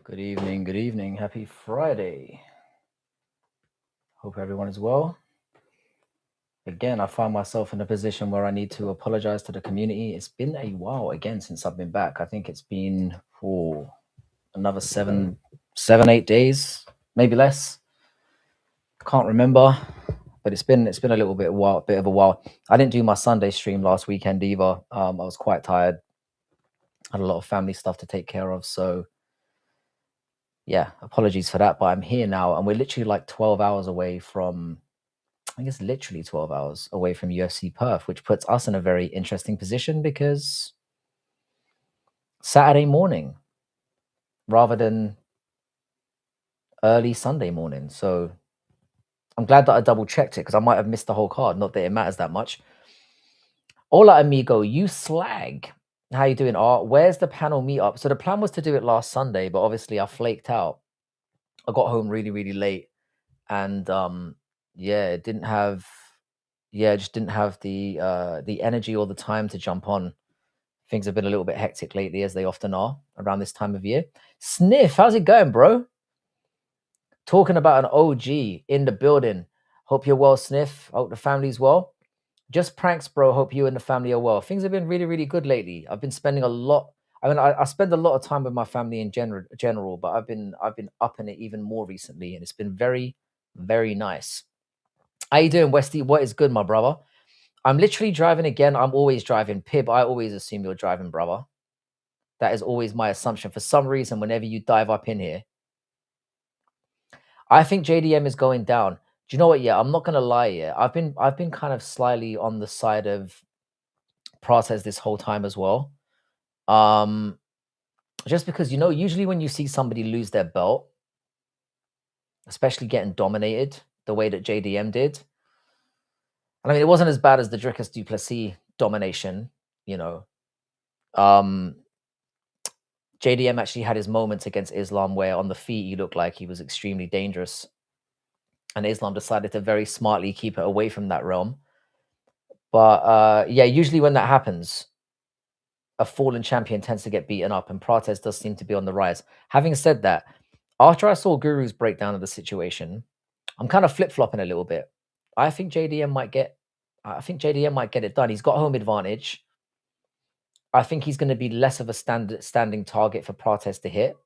Good evening, good evening. Happy Friday. Hope everyone is well. Again, I find myself in a position where I need to apologize to the community. It's been a while again since I've been back. I think it's been for another 8 days, maybe less. Can't remember, but it's been a little bit of a while. I didn't do my Sunday stream last weekend either. I was quite tired. Had a lot of family stuff to take care of, so yeah, apologies for that. But I'm here now, and we're literally like 12 hours away from. I think it's literally 12 hours away from UFC Perth, which puts us in a very interesting position because Saturday morning rather than early Sunday morning. So I'm glad that I double checked it because I might have missed the whole card. Not that it matters that much. Hola, amigo, you slag. How you doing, Art? Where's the panel meetup? So the plan was to do it last Sunday, but obviously I flaked out. I got home really, really late, and yeah, just didn't have the energy or the time to jump on. Things have been a little bit hectic lately, as they often are around this time of year. Sniff, how's it going, bro? Talking about an OG in the building. Hope you're well, Sniff. Hope the family's well. Just pranks, bro. Hope you and the family are well. Things have been really, really good lately. I've been spending a lot. I spend a lot of time with my family in general, but I've been upping it even more recently, and it's been very, very nice. How you doing, Westy? What is good, my brother? I'm literally driving again. I'm always driving. Pib, I always assume you're driving, brother. That is always my assumption. For some reason, whenever you dive up in here, I think JDM is going down. Do you know what? Yeah, I'm not gonna lie. Yeah, I've been kind of slyly on the side of Prates this whole time as well. Just because usually when you see somebody lose their belt, especially getting dominated the way that JDM did, and I mean it wasn't as bad as the Dricus du Plessis domination, you know. JDM actually had his moments against Islam where on the feet he looked like he was extremely dangerous. And Islam decided to very smartly keep it away from that realm. But yeah, usually when that happens, a fallen champion tends to get beaten up, and Prates does seem to be on the rise. Having said that, after I saw Guru's breakdown of the situation, I'm kind of flip-flopping a little bit. I think JDM might get it done. He's got home advantage. I think he's going to be less of a standing target for Prates to hit.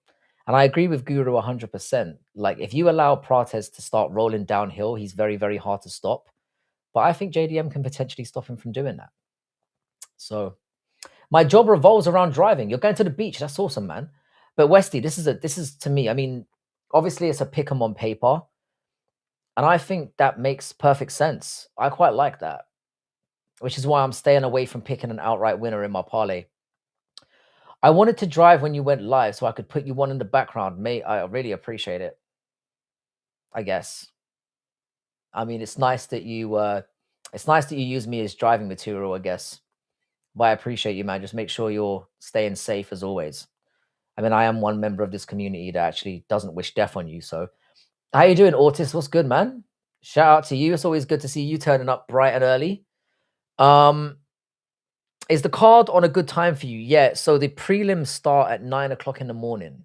And I agree with Guru 100%. Like, if you allow Prates to start rolling downhill, he's very, very hard to stop. But I think JDM can potentially stop him from doing that. So my job revolves around driving. You're going to the beach. That's awesome, man. But Westy, this is to me, I mean, obviously it's a pick 'em on paper. And I think that makes perfect sense. I quite like that, which is why I'm staying away from picking an outright winner in my parlay. I wanted to drive when you went live so I could put you one in the background, mate. I really appreciate it. I guess. I mean, it's nice that you use me as driving material, I guess. But I appreciate you, man. Just make sure you're staying safe as always. I mean, I am one member of this community that actually doesn't wish death on you. So, how you doing, Autis? What's good, man? Shout out to you. It's always good to see you turning up bright and early. Is the card on a good time for you? Yeah. So the prelims start at 9 o'clock in the morning.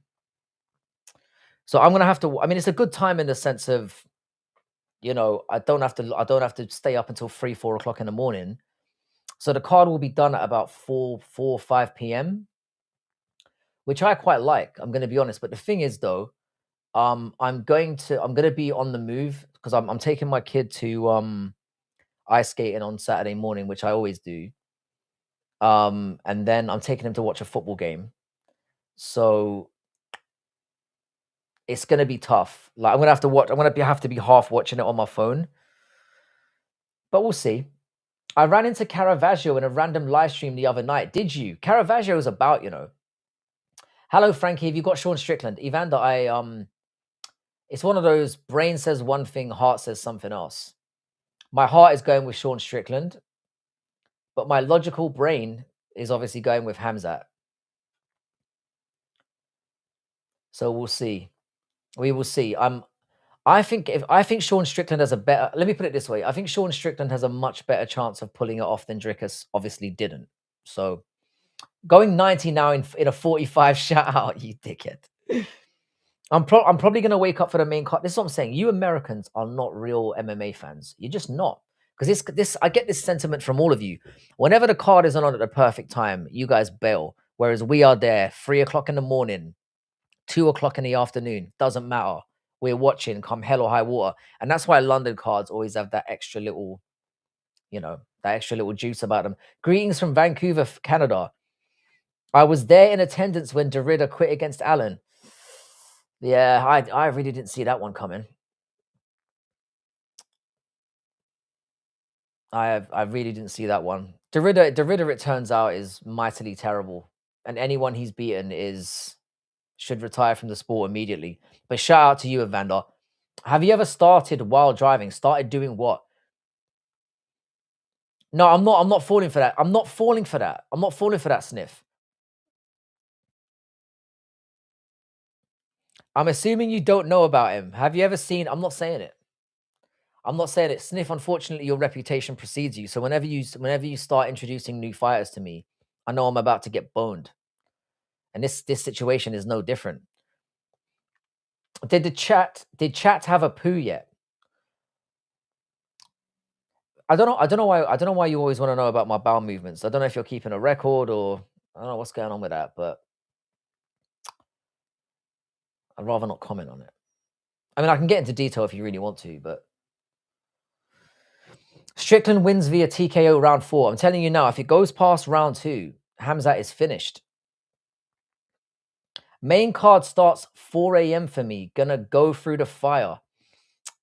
So I'm gonna have to. I mean, it's a good time in the sense of, I don't have to stay up until 3, 4 o'clock in the morning. So the card will be done at about 5 p.m., which I quite like. I'm gonna be honest. But the thing is, though, I'm gonna be on the move because I'm taking my kid to ice skating on Saturday morning, which I always do. And then I'm taking him to watch a football game. So it's gonna be tough. Like I'm gonna have to be half watching it on my phone. But we'll see. I ran into Caravaggio in a random live stream the other night. Did you? Caravaggio is about, Hello, Frankie. Have you got Sean Strickland? Evander, it's one of those brain says one thing, heart says something else. My heart is going with Sean Strickland, but my logical brain is obviously going with Hamzat. So we'll see. We will see. I think Sean Strickland has a better. Let me put it this way: I think Sean Strickland has a much better chance of pulling it off than Dricus obviously didn't. So going 90 now in a 45 shout out, you dickhead. I'm probably gonna wake up for the main card. This is what I'm saying. You Americans are not real MMA fans. You're just not. Because this I get this sentiment from all of you. Whenever the card isn't on at the perfect time, you guys bail. Whereas we are there 3 o'clock in the morning, 2 o'clock in the afternoon. Doesn't matter. We're watching come hell or high water. And that's why London cards always have that extra little, that extra little juice about them. Greetings from Vancouver, Canada. I was there in attendance when Derrida quit against Allen. Yeah, I really didn't see that one coming. I really didn't see that one. Derrida, it turns out, is mightily terrible, and anyone he's beaten is should retire from the sport immediately. But shout out to you, Evander. Have you ever started while driving? Started doing what? No, I'm not. I'm not falling for that. I'm not falling for that. I'm not falling for that sniff. I'm assuming you don't know about him. Have you ever seen? I'm not saying it. I'm not saying it. Sniff, unfortunately, your reputation precedes you. So whenever you start introducing new fighters to me, I know I'm about to get boned. And this situation is no different. Did chat have a poo yet? I don't know why you always want to know about my bowel movements. I don't know if you're keeping a record or I don't know what's going on with that, but I'd rather not comment on it. I mean, I can get into detail if you really want to, but Strickland wins via TKO round 4. I'm telling you now, if it goes past round 2, Hamzat is finished. Main card starts 4 a.m. for me. Gonna go through the fire.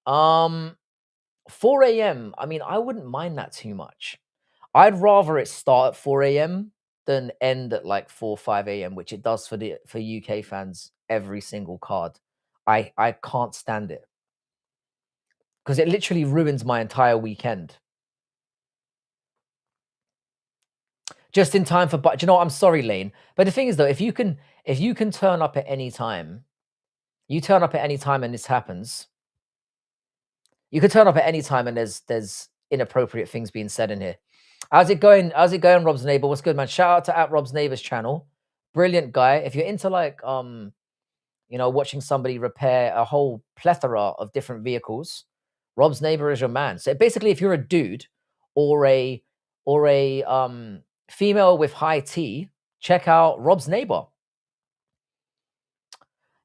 4 a.m. I mean, I wouldn't mind that too much. I'd rather it start at 4 a.m. than end at like 4, 5 a.m., which it does for UK fans every single card. I can't stand it because it literally ruins my entire weekend. Just in time for, but you know what? I'm sorry, Lane. But the thing is, though, if you can turn up at any time, you turn up at any time, and this happens. You can turn up at any time, and there's inappropriate things being said in here. How's it going? How's it going, Rob's neighbor? What's good, man? Shout out to at Rob's neighbor's channel. Brilliant guy. If you're into like watching somebody repair a whole plethora of different vehicles, Rob's neighbor is your man. So basically, if you're a dude or a female with high T, check out Rob's neighbor.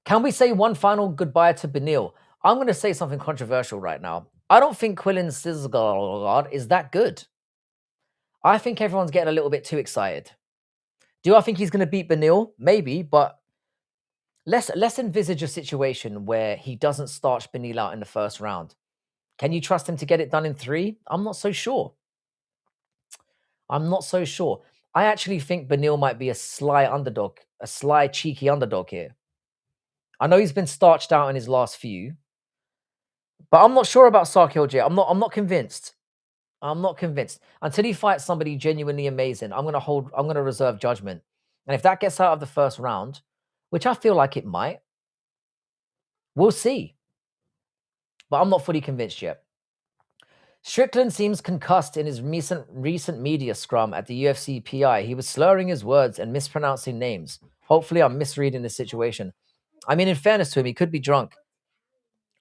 Can we say one final goodbye to Benil? I'm going to say something controversial right now. I don't think Quillen Sisgard is that good. I think everyone's getting a little bit too excited. Do I think he's going to beat Benil? Maybe, but let's envisage a situation where he doesn't starch Benil out in the first round. Can you trust him to get it done in 3? I'm not so sure. I'm not so sure. I actually think Benil might be a sly underdog, a sly, cheeky underdog here. I know he's been starched out in his last few, but I'm not sure about Sarkil J. I'm not convinced. I'm not convinced. Until he fights somebody genuinely amazing, I'm gonna reserve judgment. And if that gets out of the first round, which I feel like it might, we'll see. But I'm not fully convinced yet. Strickland seems concussed in his recent media scrum at the UFC PI. He was slurring his words and mispronouncing names. Hopefully, I'm misreading the situation. I mean, in fairness to him, he could be drunk.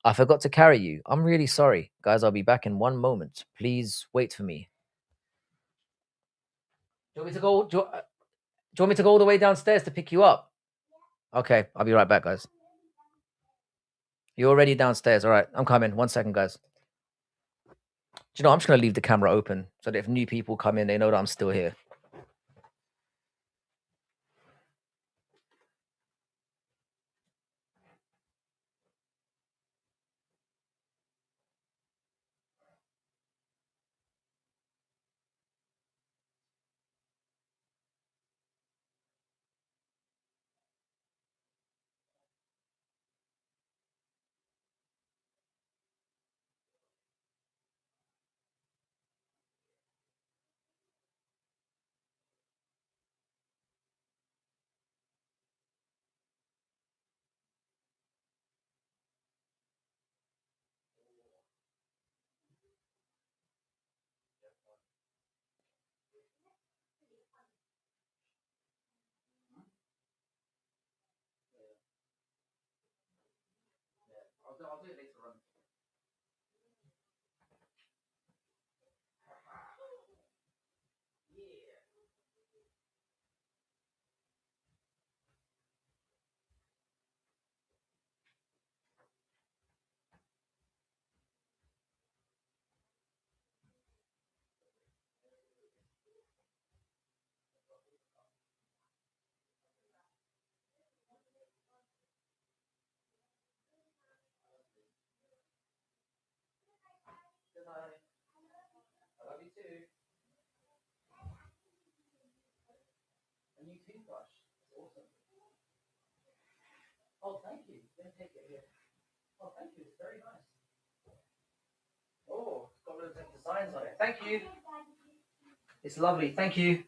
I forgot to carry you. I'm really sorry. Guys, I'll be back in one moment. Please wait for me. Do you want me to go? Do you want me to go all the way downstairs to pick you up? Okay, I'll be right back, guys. You're already downstairs. All right, I'm coming. 1 second, guys. Do you know, I'm just going to leave the camera open so that if new people come in, they know that I'm still here. I'll do it later on. Good night. I love you too. A new toothbrush. It's awesome. Oh, thank you. Let me take it here. Oh, thank you. It's very nice. Oh, it's got loads of designs on it. Thank you. It's lovely. Thank you.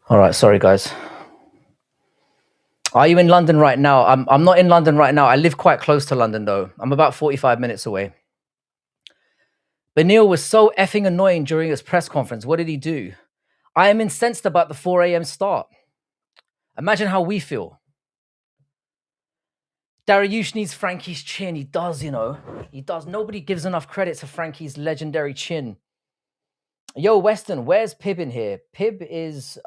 All right. Sorry, guys. Are you in London right now? I'm not in London right now. I live quite close to London, though. I'm about 45 minutes away. Benil was so effing annoying during his press conference. What did he do? I am incensed about the 4 a.m. start. Imagine how we feel. Dariush needs Frankie's chin. He does, you know. He does. Nobody gives enough credit to Frankie's legendary chin. Yo, Weston, where's Pib in here? Pib is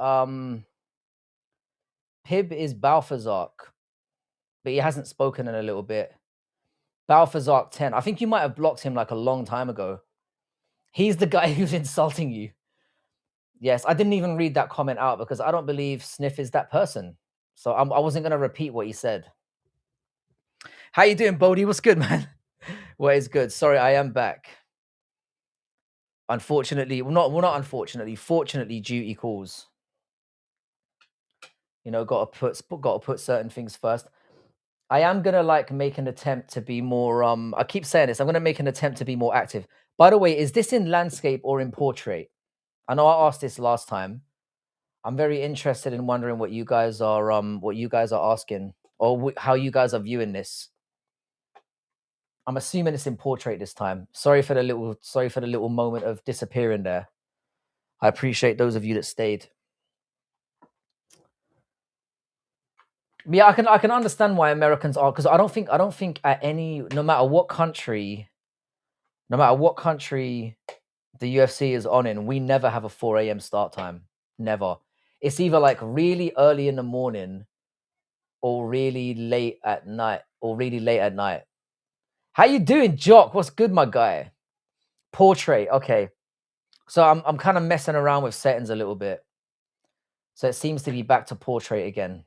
Balthazar, but he hasn't spoken in a little bit. Balthazar 10. I think you might have blocked him like a long time ago. He's the guy who's insulting you. Yes, I didn't even read that comment out because I don't believe Sniff is that person. So I wasn't going to repeat what he said. How you doing, Bodie? What's good, man? What is good? Sorry, I am back. Unfortunately, not unfortunately. Fortunately, duty calls. You know, got to put certain things first. I am gonna like make an attempt to be more. I keep saying this. I'm gonna make an attempt to be more active. By the way, is this in landscape or in portrait? I know I asked this last time. I'm very interested in wondering what you guys are asking or how you guys are viewing this. I'm assuming it's in portrait this time. Sorry for the little moment of disappearing there. I appreciate those of you that stayed. Yeah, I can understand why Americans are, because I don't think at any, no matter what country the UFC is on in, we never have a 4 a.m. start time. Never. It's either like really early in the morning or really late at night. How you doing, Jock? What's good, my guy? Portrait. Okay. So I'm kind of messing around with settings a little bit. So it seems to be back to portrait again.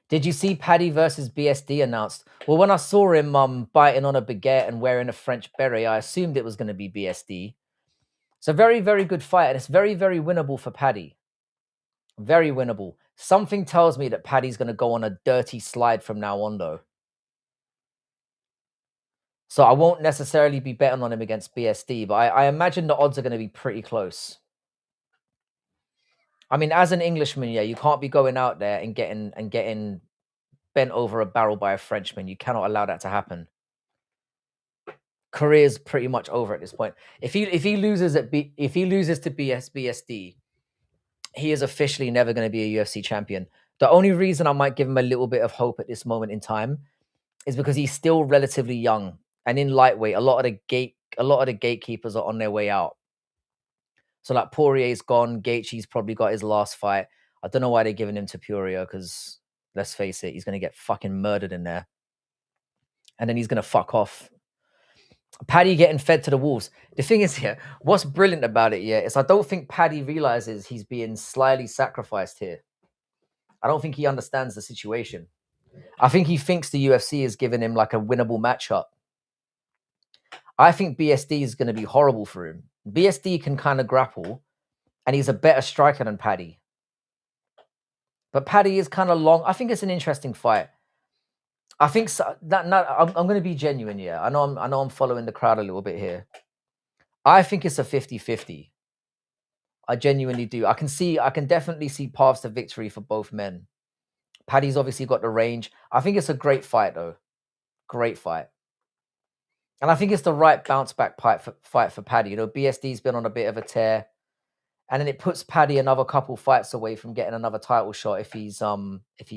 Did you see Paddy versus BSD announced? Well, when I saw him biting on a baguette and wearing a French beret, I assumed it was going to be BSD. It's a very, very good fight, and it's very, very winnable for Paddy. Very winnable. Something tells me that Paddy's going to go on a dirty slide from now on, though. So I won't necessarily be betting on him against BSD, but I imagine the odds are going to be pretty close. I mean, as an Englishman, yeah, you can't be going out there and getting bent over a barrel by a Frenchman. You cannot allow that to happen. Career's pretty much over at this point. If he loses to BSD, he is officially never going to be a UFC champion. The only reason I might give him a little bit of hope at this moment in time is because he's still relatively young, and in lightweight, a lot of the gatekeepers are on their way out. So like Poirier's gone, Gaethje's probably got his last fight. I don't know why they're giving him to Poirier, because let's face it, he's going to get fucking murdered in there, and then he's going to fuck off. Paddy getting fed to the wolves. The thing is here, what's brilliant about it, yeah, is I don't think Paddy realizes he's being slyly sacrificed here. I don't think he understands the situation. I think he thinks the UFC is giving him like a winnable matchup. I think BSD is going to be horrible for him. BSD can kind of grapple, and he's a better striker than Paddy. But Paddy is kind of long. I think it's an interesting fight. I think so, I'm going to be genuine here. I know I'm following the crowd a little bit here. I think it's a 50-50. I genuinely do. I can definitely see paths to victory for both men. Paddy's obviously got the range. I think it's a great fight, though. Great fight. And I think it's the right bounce back fight for Paddy. You know, BSD's been on a bit of a tear. and then it puts Paddy another couple fights away from getting another title shot if he's if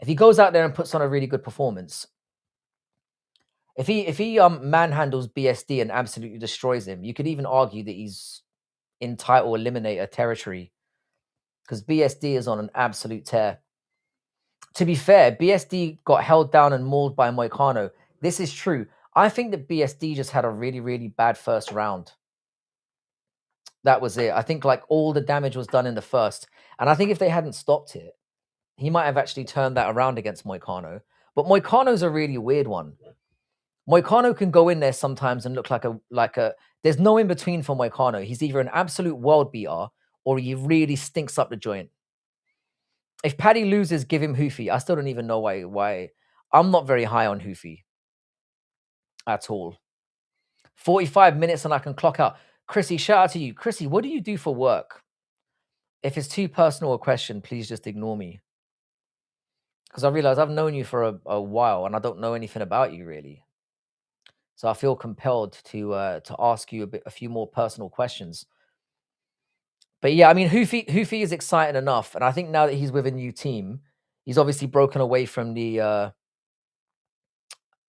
he goes out there and puts on a really good performance. If he manhandles BSD and absolutely destroys him, you could even argue that he's in title eliminator territory because BSD is on an absolute tear. To be fair, BSD got held down and mauled by Moicano. This is true. I think that BSD just had a really, really bad first round. That was it. I think like all the damage was done in the first. And I think if they hadn't stopped it, he might have actually turned that around against Moicano. But Moicano's a really weird one. Moicano can go in there sometimes and look like a there's no in between for Moicano. He's either an absolute world beater or he really stinks up the joint. If Paddy loses, give him Hoofy. I still don't even know why. I'm not very high on Hoofy at all. 45 minutes and I can clock out. Chrissy, shout out to you. Chrissy, what do you do for work? If it's too personal a question, please just ignore me. Because I realize I've known you for a while and I don't know anything about you really. So I feel compelled to ask you a few more personal questions. But yeah, I mean, Hoofy is exciting enough, and I think now that he's with a new team, he's obviously broken away from the.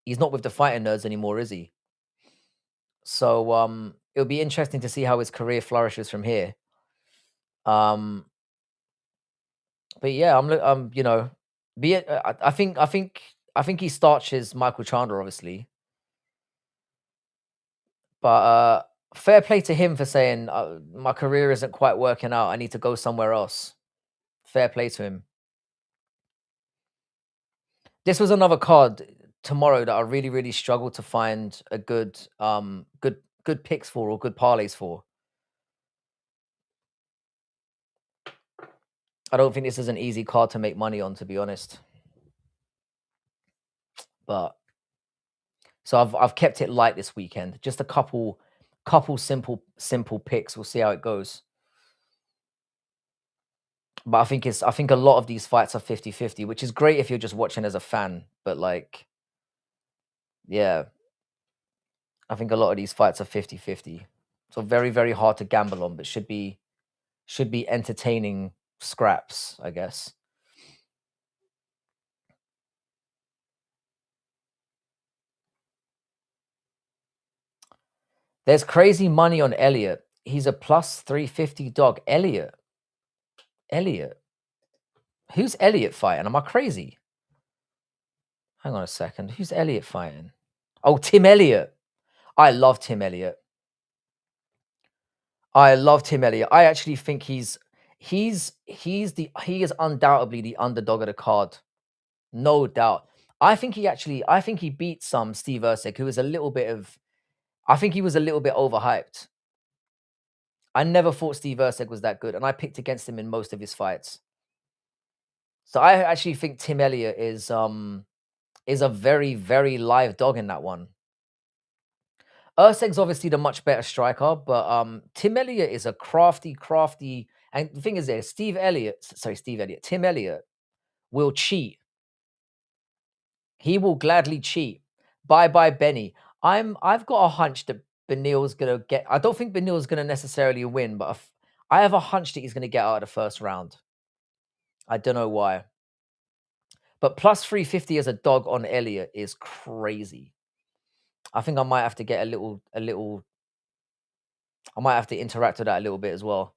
He's not with the fighting nerds anymore, is he? So it'll be interesting to see how his career flourishes from here. But yeah, I think he starches Michael Chandler, obviously. But fair play to him for saying my career isn't quite working out. I need to go somewhere else. Fair play to him. This was another card tomorrow that I really, really struggled to find a good picks for or good parlays for. I don't think this is an easy card to make money on, to be honest. But so I've kept it light this weekend. Just a couple simple picks. We'll see how it goes. But I think a lot of these fights are 50-50, which is great if you're just watching as a fan. But like, yeah, I think a lot of these fights are 50-50. So very, very hard to gamble on, but should be entertaining scraps, I guess. There's crazy money on Elliot. He's a plus 350 dog. Elliot. Who's Elliot fighting? Am I crazy? Hang on a second. Who's Elliot fighting? Oh, Tim Elliott. I love Tim Elliott. I actually think he is undoubtedly the underdog of the card. No doubt. I think he beat Steve Erceg, who was I think he was a little bit overhyped. I never thought Steve Erceg was that good, and I picked against him in most of his fights. So I actually think Tim Elliott is a very, very live dog in that one. Erceg's obviously the much better striker, but Tim Elliott is a crafty, and the thing is Tim Elliott will cheat. He will gladly cheat. Bye, Benny. I've got a hunch that Benil's gonna get. I don't think Benil's gonna necessarily win, but I have a hunch that he's gonna get out of the first round. I don't know why. But plus 350 as a dog on Elliott is crazy. I think I might have to get a little. I might have to interact with that a little bit as well.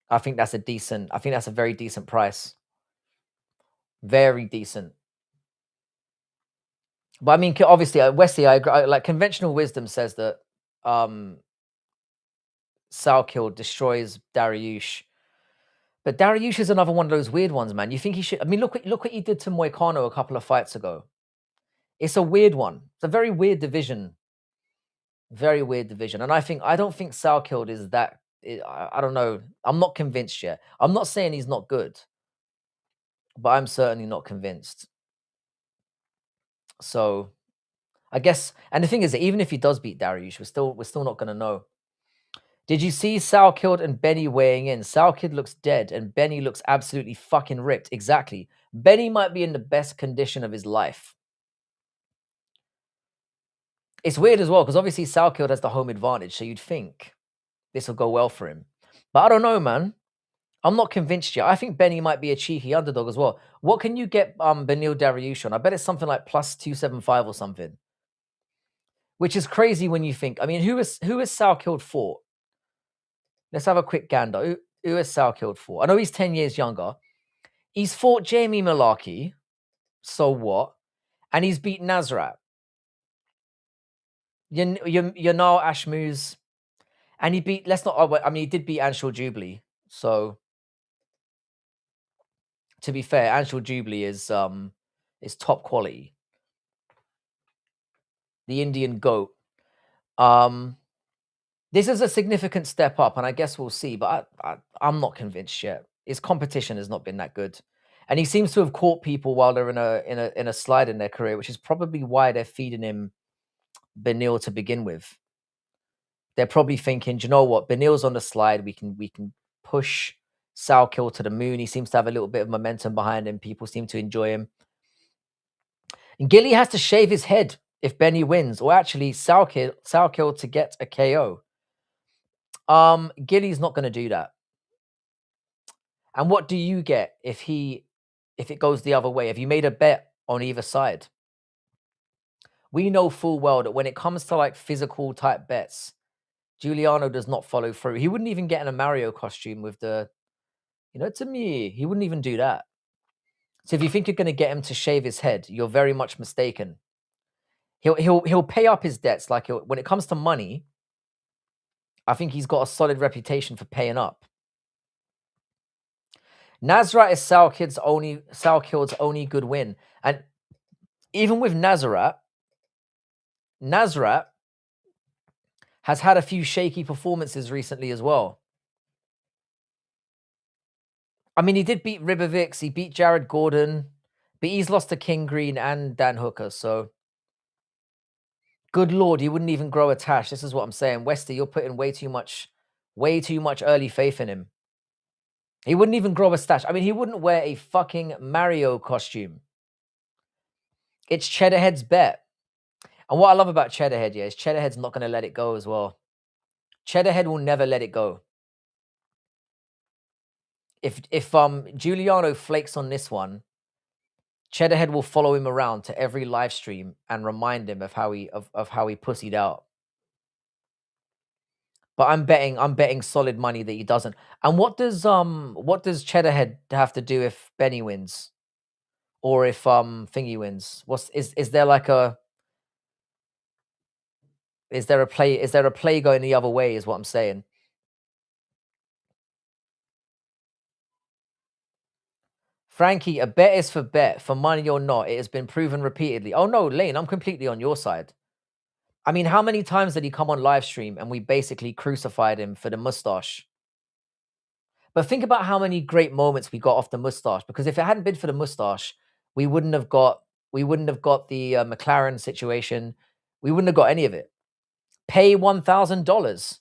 I think that's a very decent price. Very decent. But I mean, obviously, Wesley, I agree. Like conventional wisdom says that Salkill destroys Dariush. But Dariush is another one of those weird ones, man. You think he should? I mean, look what he did to Moicano a couple of fights ago. It's a weird one. It's a very weird division. Very weird division. And I don't think Salkill is that. I don't know. I'm not convinced yet. I'm not saying he's not good, but I'm certainly not convinced. So I guess, and the thing is that even if he does beat Dariush, we're still not gonna know. Did you see Salkill and Benny weighing in? Salkill looks dead and Benny looks absolutely fucking ripped. Exactly. Benny might be in the best condition of his life. It's weird as well, because obviously Salkill has the home advantage, so you'd think this will go well for him. But I don't know, man. I'm not convinced yet. I think Benny might be a cheeky underdog as well. What can you get Benil Dariush on? I bet it's something like plus 275 or something, which is crazy when you think. I mean, who has Sal killed for? Let's have a quick gander. Who has Sal killed for? I know he's 10 years younger. He's fought Jamie Malarkey. So what? And he's beat Nazrat. Yanal Ashmuz. And he beat, let's not, I mean, he did beat Anshul Jubilee. So, to be fair, Anshul Jubilee is top quality. The Indian GOAT. This is a significant step up, and I guess we'll see, but I'm not convinced yet. His competition has not been that good. And he seems to have caught people while they're in a slide in their career, which is probably why they're feeding him Benil to begin with. They're probably thinking, do you know what? Benil's on the slide. We can push Salkill to the moon. He seems to have a little bit of momentum behind him. People seem to enjoy him. And Gilly has to shave his head if Benny wins, or actually Salkill to get a KO. Gilly's not going to do that. And what do you get if it goes the other way? Have you made a bet on either side? We know full well that when it comes to like physical type bets, Giuliano does not follow through. He wouldn't even get in a Mario costume with the, to me, he wouldn't even do that. So if you think you're going to get him to shave his head, you're very much mistaken. He'll pay up his debts. Like when it comes to money, I think he's got a solid reputation for paying up. Nazrat is Salkild's only good win. And even with Nazrat has had a few shaky performances recently as well. I mean, he did beat Ribovics, he beat Jared Gordon, but he's lost to King Green and Dan Hooker, so good lord, he wouldn't even grow a tash. This is what I'm saying. Westy, you're putting way too much early faith in him. He wouldn't even grow a stash. I mean, he wouldn't wear a fucking Mario costume. It's Cheddarhead's bet. And what I love about Cheddarhead, is Cheddarhead's not going to let it go as well. Cheddarhead will never let it go. If Giuliano flakes on this one, Cheddarhead will follow him around to every live stream and remind him of how he pussied out. But I'm betting solid money that he doesn't. And what does Cheddarhead have to do if Benny wins? Or if Thingy wins? Is there a play going the other way, is what I'm saying. Frankie, a bet is for bet, for money or not. It has been proven repeatedly. Oh no, Lane, I'm completely on your side. I mean, how many times did he come on live stream and we basically crucified him for the mustache? But think about how many great moments we got off the mustache, because if it hadn't been for the mustache, we wouldn't have got the McLaren situation. We wouldn't have got any of it. Pay $1,000.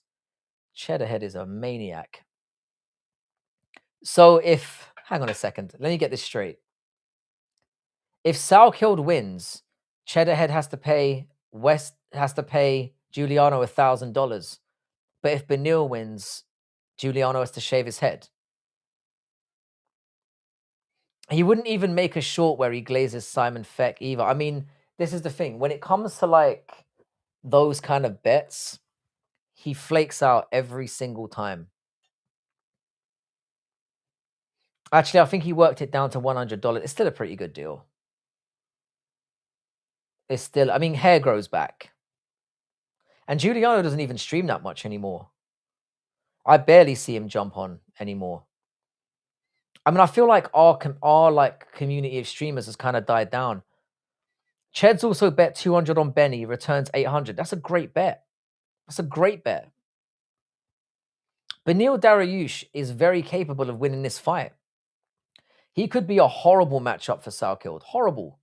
Cheddarhead is a maniac. So hang on a second, let me get this straight. If Salkild wins, Cheddarhead has to pay Giuliano $1,000. But if Benil wins, Giuliano has to shave his head. He wouldn't even make a short where he glazes Simon Feck either. I mean, this is the thing. When it comes to like those kind of bets, he flakes out every single time. Actually, I think he worked it down to $100. It's still a pretty good deal. It's still, I mean, hair grows back. And Giuliano doesn't even stream that much anymore. I barely see him jump on anymore. I mean, I feel like our like community of streamers has kind of died down. Ched's also bet 200 on Benny, returns 800. That's a great bet. That's a great bet. Benil Dariush is very capable of winning this fight. He could be a horrible matchup for Salkild. Horrible.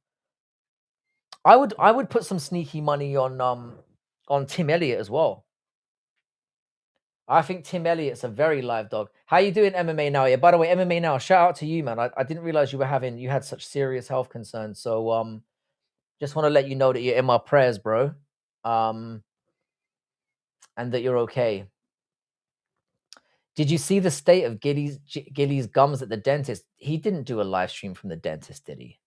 I would put some sneaky money on Tim Elliott as well. I think Tim Elliott's a very live dog. How you doing, MMA Now? Yeah, by the way, MMA Now, shout out to you, man. I didn't realize you had such serious health concerns. So just want to let you know that you're in my prayers, bro. And that you're okay. Did you see the state of Gilly's gums at the dentist? He didn't do a live stream from the dentist, did he?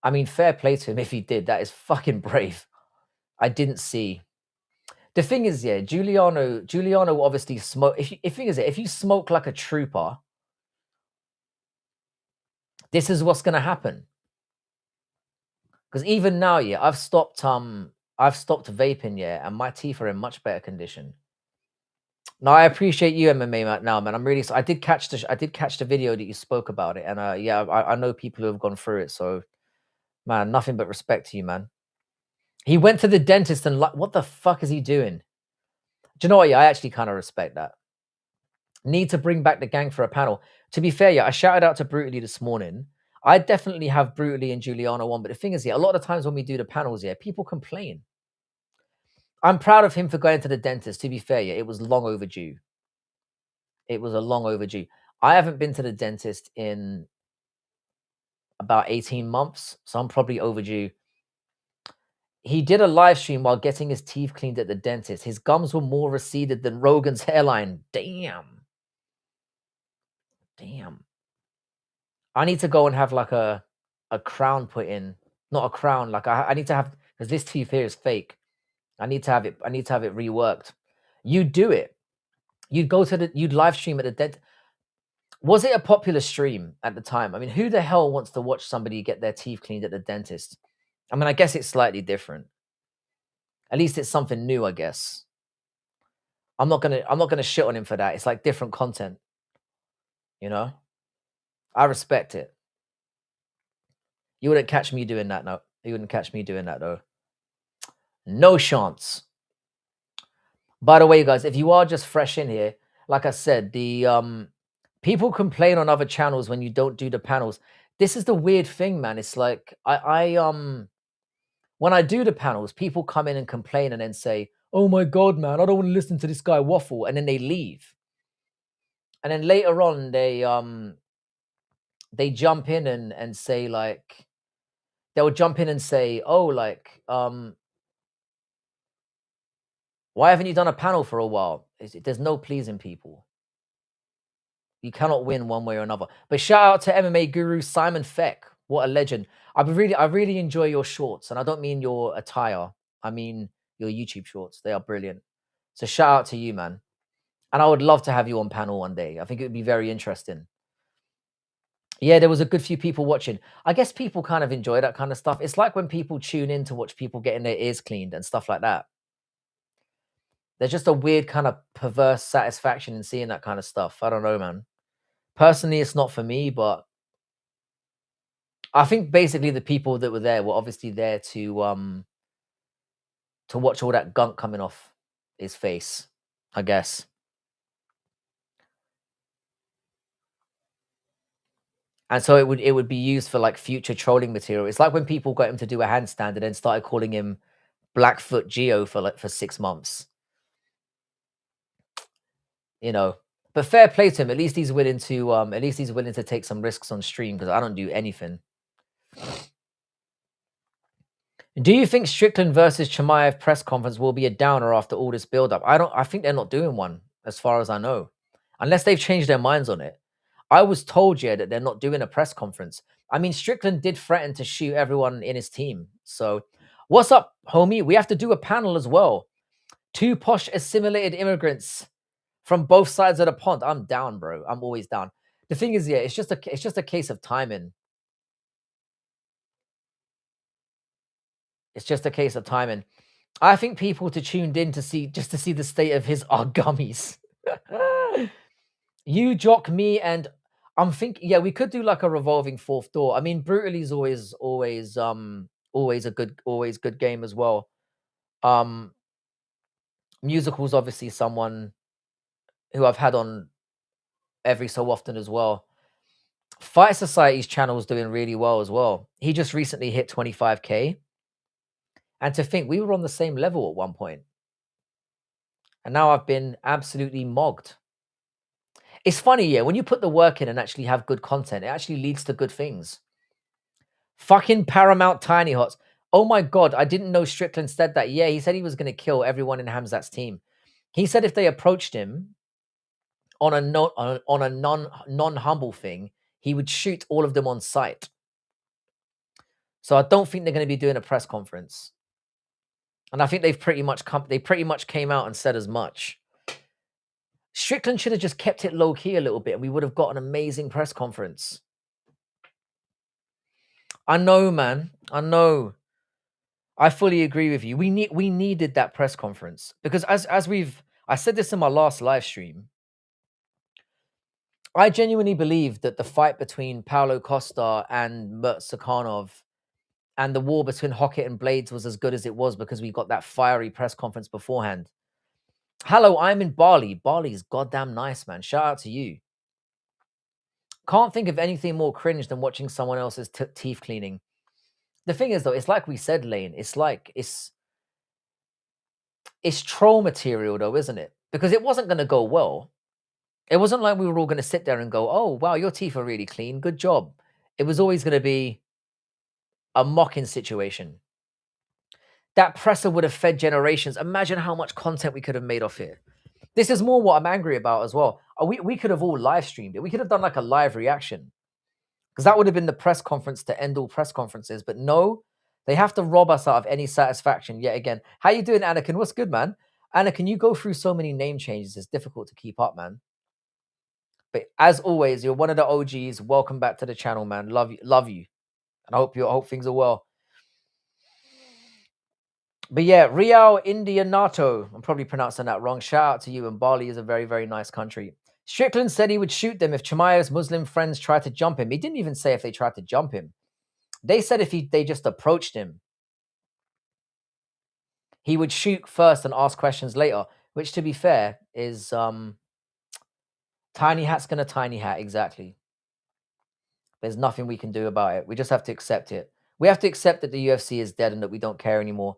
I mean, fair play to him if he did. That is fucking brave. I didn't see. The thing is, yeah, Giuliano obviously smoke. If you smoke like a trooper, this is what's gonna happen. Because even now, yeah, I've stopped vaping, yeah, and my teeth are in much better condition. No, I appreciate you, MMA now, man. I'm really. I did catch the video that you spoke about it, and yeah, I know people who have gone through it. So, man, nothing but respect to you, man. He went to the dentist and like, what the fuck is he doing? Do you know what? Yeah, I actually kind of respect that. Need to bring back the gang for a panel. To be fair, yeah, I shouted out to Brutally this morning. I definitely have Brutally and Giuliano on, but the thing is, yeah, a lot of times when we do the panels, yeah, people complain. I'm proud of him for going to the dentist. To be fair, yeah, it was long overdue. It was a long overdue. I haven't been to the dentist in about 18 months, so I'm probably overdue. He did a live stream while getting his teeth cleaned at the dentist. His gums were more receded than Rogan's hairline. Damn. Damn. I need to go and have like a crown put in. Not a crown, like I need to have, because this tooth here is fake. I need to have it reworked. You do it. You'd live stream at the dentist. Was it a popular stream at the time? I mean, who the hell wants to watch somebody get their teeth cleaned at the dentist? I mean, I guess it's slightly different. At least it's something new, I guess. I'm not gonna shit on him for that. It's like different content, you know? I respect it. You wouldn't catch me doing that, no. You wouldn't catch me doing that though. No chance. By the way, you guys, if you are just fresh in here, like I said, the people complain on other channels when you don't do the panels. This is the weird thing, man. It's like when I do the panels, people come in and complain and then say, "Oh my god, man, I don't want to listen to this guy waffle," and then they leave. And then later on, they jump in and say like, they'll jump in and say, "Oh, like, why haven't you done a panel for a while?" There's no pleasing people. You cannot win one way or another. But shout out to MMA guru Simon Feck. What a legend. I really enjoy your shorts. And I don't mean your attire. I mean your YouTube shorts. They are brilliant. So shout out to you, man. And I would love to have you on panel one day. I think it would be very interesting. Yeah, there was a good few people watching. I guess people kind of enjoy that kind of stuff. It's like when people tune in to watch people getting their ears cleaned and stuff like that. There's just a weird kind of perverse satisfaction in seeing that kind of stuff. I don't know, man. Personally, it's not for me, but I think basically the people that were there were obviously there to watch all that gunk coming off his face, I guess. And so it would be used for like future trolling material. It's like when people got him to do a handstand and then started calling him Blackfoot Geo for 6 months. You know. But fair play to him. At least he's willing to take some risks on stream, because I don't do anything. Do you think Strickland versus Chimaev press conference will be a downer after all this build-up? I think they're not doing one, as far as I know. Unless they've changed their minds on it. I was told, yeah, that they're not doing a press conference. I mean, Strickland did threaten to shoot everyone in his team. So, what's up, homie? We have to do a panel as well. 2 posh assimilated immigrants from both sides of the pond. I'm down, bro. I'm always down. The thing is, yeah, it's just a case of timing. It's just a case of timing. I think people tuned in to see the state of his gummies. You jock me, and I'm thinking, yeah, we could do like a revolving fourth door. I mean, Brutally's always a good game as well. Musical's obviously someone who I've had on every so often as well. Fight Society's channel is doing really well as well. He just recently hit 25K. And to think we were on the same level at one point. And now I've been absolutely mogged. It's funny, yeah, when you put the work in and actually have good content, it actually leads to good things. Fucking Paramount Tiny Hots. Oh my God, I didn't know Strickland said that. Yeah, he said he was going to kill everyone in Hamzat's team. He said if they approached him, on a non-humble thing, he would shoot all of them on sight. So I don't think they're going to be doing a press conference. And I think they pretty much came out and said as much. Strickland should have just kept it low key a little bit and we would have got an amazing press conference. I know, man. I know. I fully agree with you. We needed that press conference because I said this in my last live stream. I genuinely believe that the fight between Paulo Costa and Murtsakanov and the war between Hockett and Blades was as good as it was because we got that fiery press conference beforehand. Hello, I'm in Bali. Bali's goddamn nice, man. Shout out to you. Can't think of anything more cringe than watching someone else's teeth cleaning. The thing is, though, it's like we said, Lane. It's like it's troll material, though, isn't it? Because it wasn't going to go well. It wasn't like we were all going to sit there and go, "Oh, wow, your teeth are really clean. Good job." It was always going to be a mocking situation. That presser would have fed generations. Imagine how much content we could have made off it. This is more what I'm angry about as well. We could have all live streamed it. We could have done like a live reaction because that would have been the press conference to end all press conferences. But no, they have to rob us out of any satisfaction yet again. How you doing, Anakin? What's good, man? Anakin, you go through so many name changes. It's difficult to keep up, man. But as always, you're one of the OGs. Welcome back to the channel, man. Love you, and I hope things are well. But yeah, Real Indianato. I'm probably pronouncing that wrong. Shout out to you. And Bali is a very, very nice country. Strickland said he would shoot them if Chimaev's Muslim friends tried to jump him. He didn't even say if they tried to jump him. They said if they just approached him, he would shoot first and ask questions later. Which, to be fair, is tiny hat's gonna tiny hat exactly. There's nothing we can do about it. We just have to accept it. We have to accept that the UFC is dead and that we don't care anymore.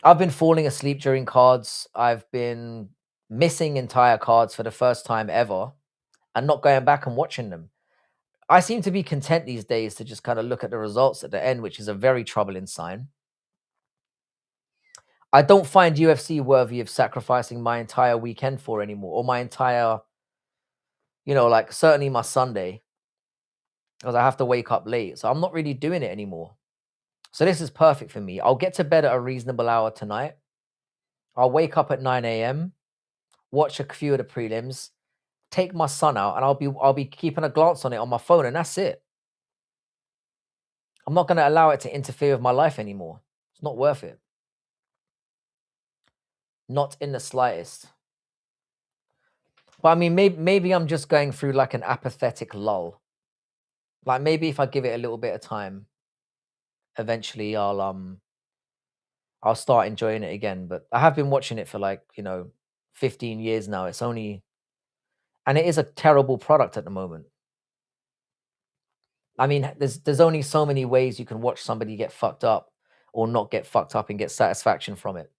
I've been falling asleep during cards. I've been missing entire cards for the first time ever and not going back and watching them. I seem to be content these days to just kind of look at the results at the end, which is a very troubling sign. I don't find UFC worthy of sacrificing my entire weekend for anymore, or my entire, like certainly my Sunday, because I have to wake up late. So I'm not really doing it anymore. So this is perfect for me. I'll get to bed at a reasonable hour tonight. I'll wake up at 9 a.m., watch a few of the prelims, take my son out, and I'll be keeping a glance on it on my phone, and that's it. I'm not going to allow it to interfere with my life anymore. It's not worth it. Not in the slightest. But I mean, maybe I'm just going through like an apathetic lull. Like maybe if I give it a little bit of time, eventually I'll start enjoying it again. But I have been watching it for like 15 years now. And it is a terrible product at the moment. I mean, there's only so many ways you can watch somebody get fucked up or not get fucked up and get satisfaction from it.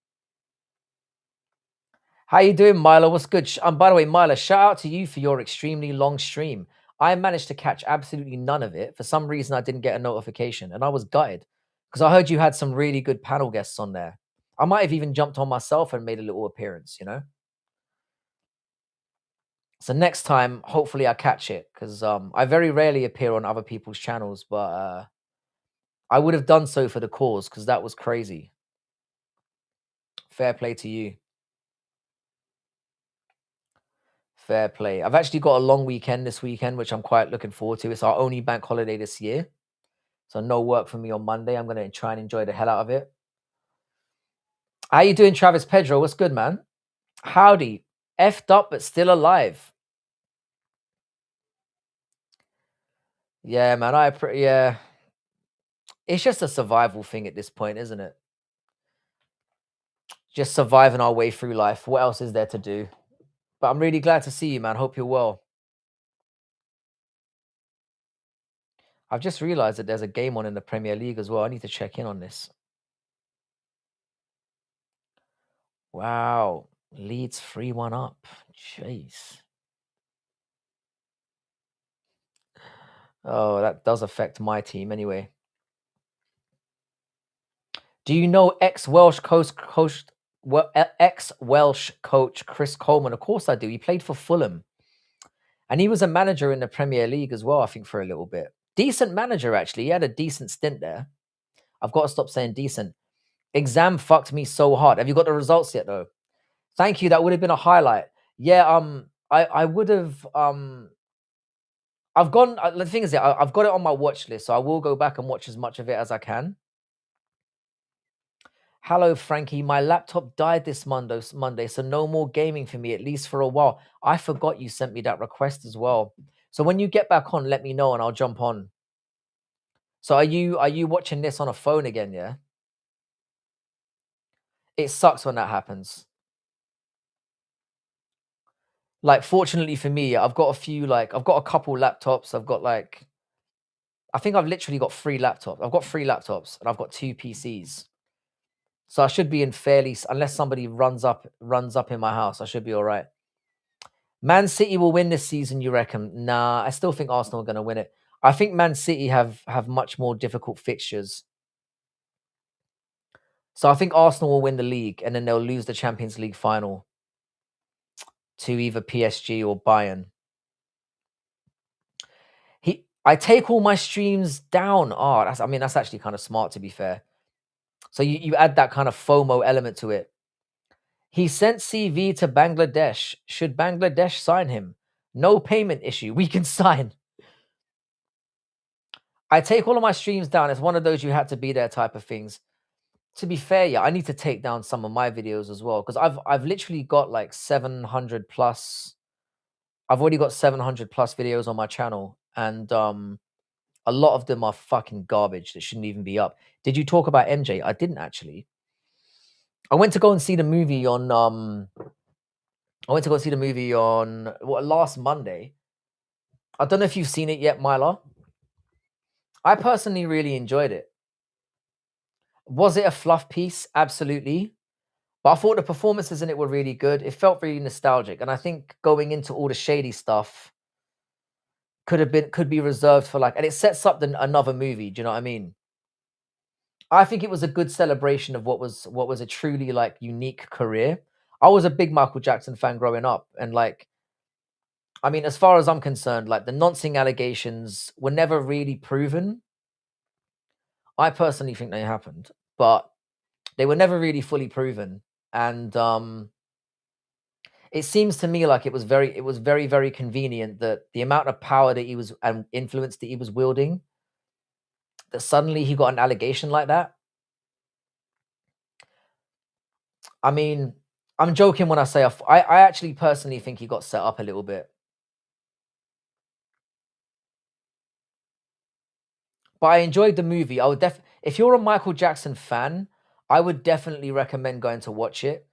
How you doing, Milo? What's good? By the way, Milo, shout out to you for your extremely long stream. I managed to catch absolutely none of it. For some reason, I didn't get a notification, and I was gutted because I heard you had some really good panel guests on there. I might have even jumped on myself and made a little appearance, So next time, hopefully I catch it because I very rarely appear on other people's channels, but I would have done so for the cause because that was crazy. Fair play to you. Fair play. I've actually got a long weekend this weekend, which I'm quite looking forward to. It's our only bank holiday this year. So no work for me on Monday. I'm going to try and enjoy the hell out of it. How you doing, Travis Pedro? What's good, man? Howdy. Effed up, but still alive. Yeah, man. Yeah. It's just a survival thing at this point, isn't it? Just surviving our way through life. What else is there to do? But I'm really glad to see you, man. Hope you're well. I've just realized that there's a game on in the Premier League as well. I need to check in on this. Wow. Leeds 3-1 up. Jeez. Oh, that does affect my team anyway. Do you know ex-Welsh coach ex-Welsh coach Chris Coleman. Of course I do. He played for Fulham. And he was a manager in the Premier League as well, I think, for a little bit. Decent manager, actually. He had a decent stint there. I've got to stop saying decent. Exam fucked me so hard. Have you got the results yet, though? Thank you. That would have been a highlight. Yeah, I would have I've gone. The thing is, I've got it on my watch list, so I will go back and watch as much of it as I can. Hello, Frankie. My laptop died this Monday, so no more gaming for me, at least for a while. I forgot you sent me that request as well. So when you get back on, let me know and I'll jump on. So are you watching this on a phone again? Yeah. It sucks when that happens. Like, fortunately for me, I've got a few. Like, I've got a couple laptops. I think I've literally got 3 laptops. I've got 3 laptops and I've got 2 PCs. So I should be in unless somebody runs up in my house, I should be all right. Man City will win this season, you reckon? Nah, I still think Arsenal are going to win it. I think Man City have much more difficult fixtures. So I think Arsenal will win the league and then they'll lose the Champions League final to either PSG or Bayern. I take all my streams down. Oh, that's actually kind of smart, to be fair. So you add that kind of FOMO element to it. He sent CV to Bangladesh. Should Bangladesh sign him? No payment issue. We can sign. I take all of my streams down. It's one of those you had to be there type of things. To be fair, yeah, I need to take down some of my videos as well because I've literally got like 700 plus. I've already got 700 plus videos on my channel, and a lot of them are fucking garbage that shouldn't even be up. Did you talk about MJ? I didn't actually. I went to go and see the movie on last Monday. I don't know if you've seen it yet, Myla. I personally really enjoyed it. Was it a fluff piece? Absolutely. But I thought the performances in it were really good. It felt really nostalgic. And I think going into all the shady stuff could be reserved for and it sets up another movie. Do you know what I mean? I think it was a good celebration of what was a truly unique career. I was a big Michael Jackson fan growing up, and I mean, as far as I'm concerned, the nonsense allegations were never really proven. I personally think they happened, but they were never really fully proven. And it seems to me like it was very, very convenient that the amount of power that he was and influence that he was wielding, that suddenly he got an allegation like that. I mean, I'm joking when I say I actually personally think he got set up a little bit. But I enjoyed the movie. I would if you're a Michael Jackson fan, I would definitely recommend going to watch it.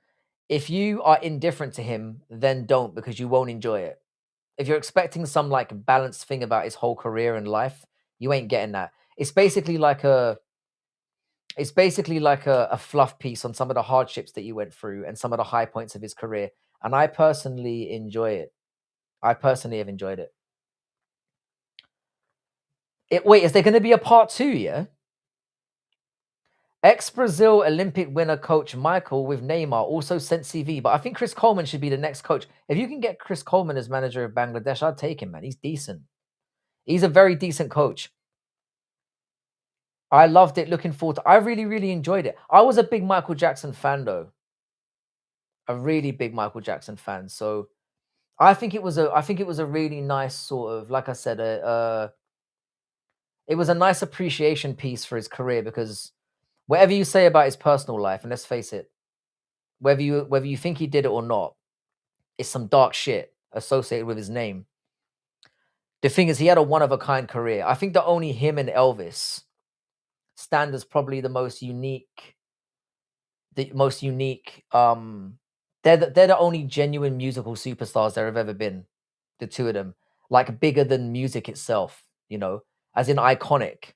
If you are indifferent to him, then don't, because you won't enjoy it. If you're expecting some balanced thing about his whole career and life, you ain't getting that. It's basically like a fluff piece on some of the hardships that he went through and some of the high points of his career. And I personally enjoy it. I personally have enjoyed it. Wait, is there going to be a part 2? Yeah. Ex-Brazil Olympic winner coach Michael with Neymar also sent CV, but I think Chris Coleman should be the next coach. If you can get Chris Coleman as manager of Bangladesh, I'd take him, man. He's decent. He's a very decent coach. I loved it. Looking forward to. I really, really enjoyed it. I was a big Michael Jackson fan, though. A really big Michael Jackson fan. So I think it was a really nice sort of, like I said, it was a nice appreciation piece for his career, because whatever you say about his personal life, and let's face it, whether you think he did it or not, it's some dark shit associated with his name. The thing is, he had a one of a kind career. I think that only him and Elvis stand as probably the most unique. They're the only genuine musical superstars there have ever been. The two of them, bigger than music itself, as in iconic.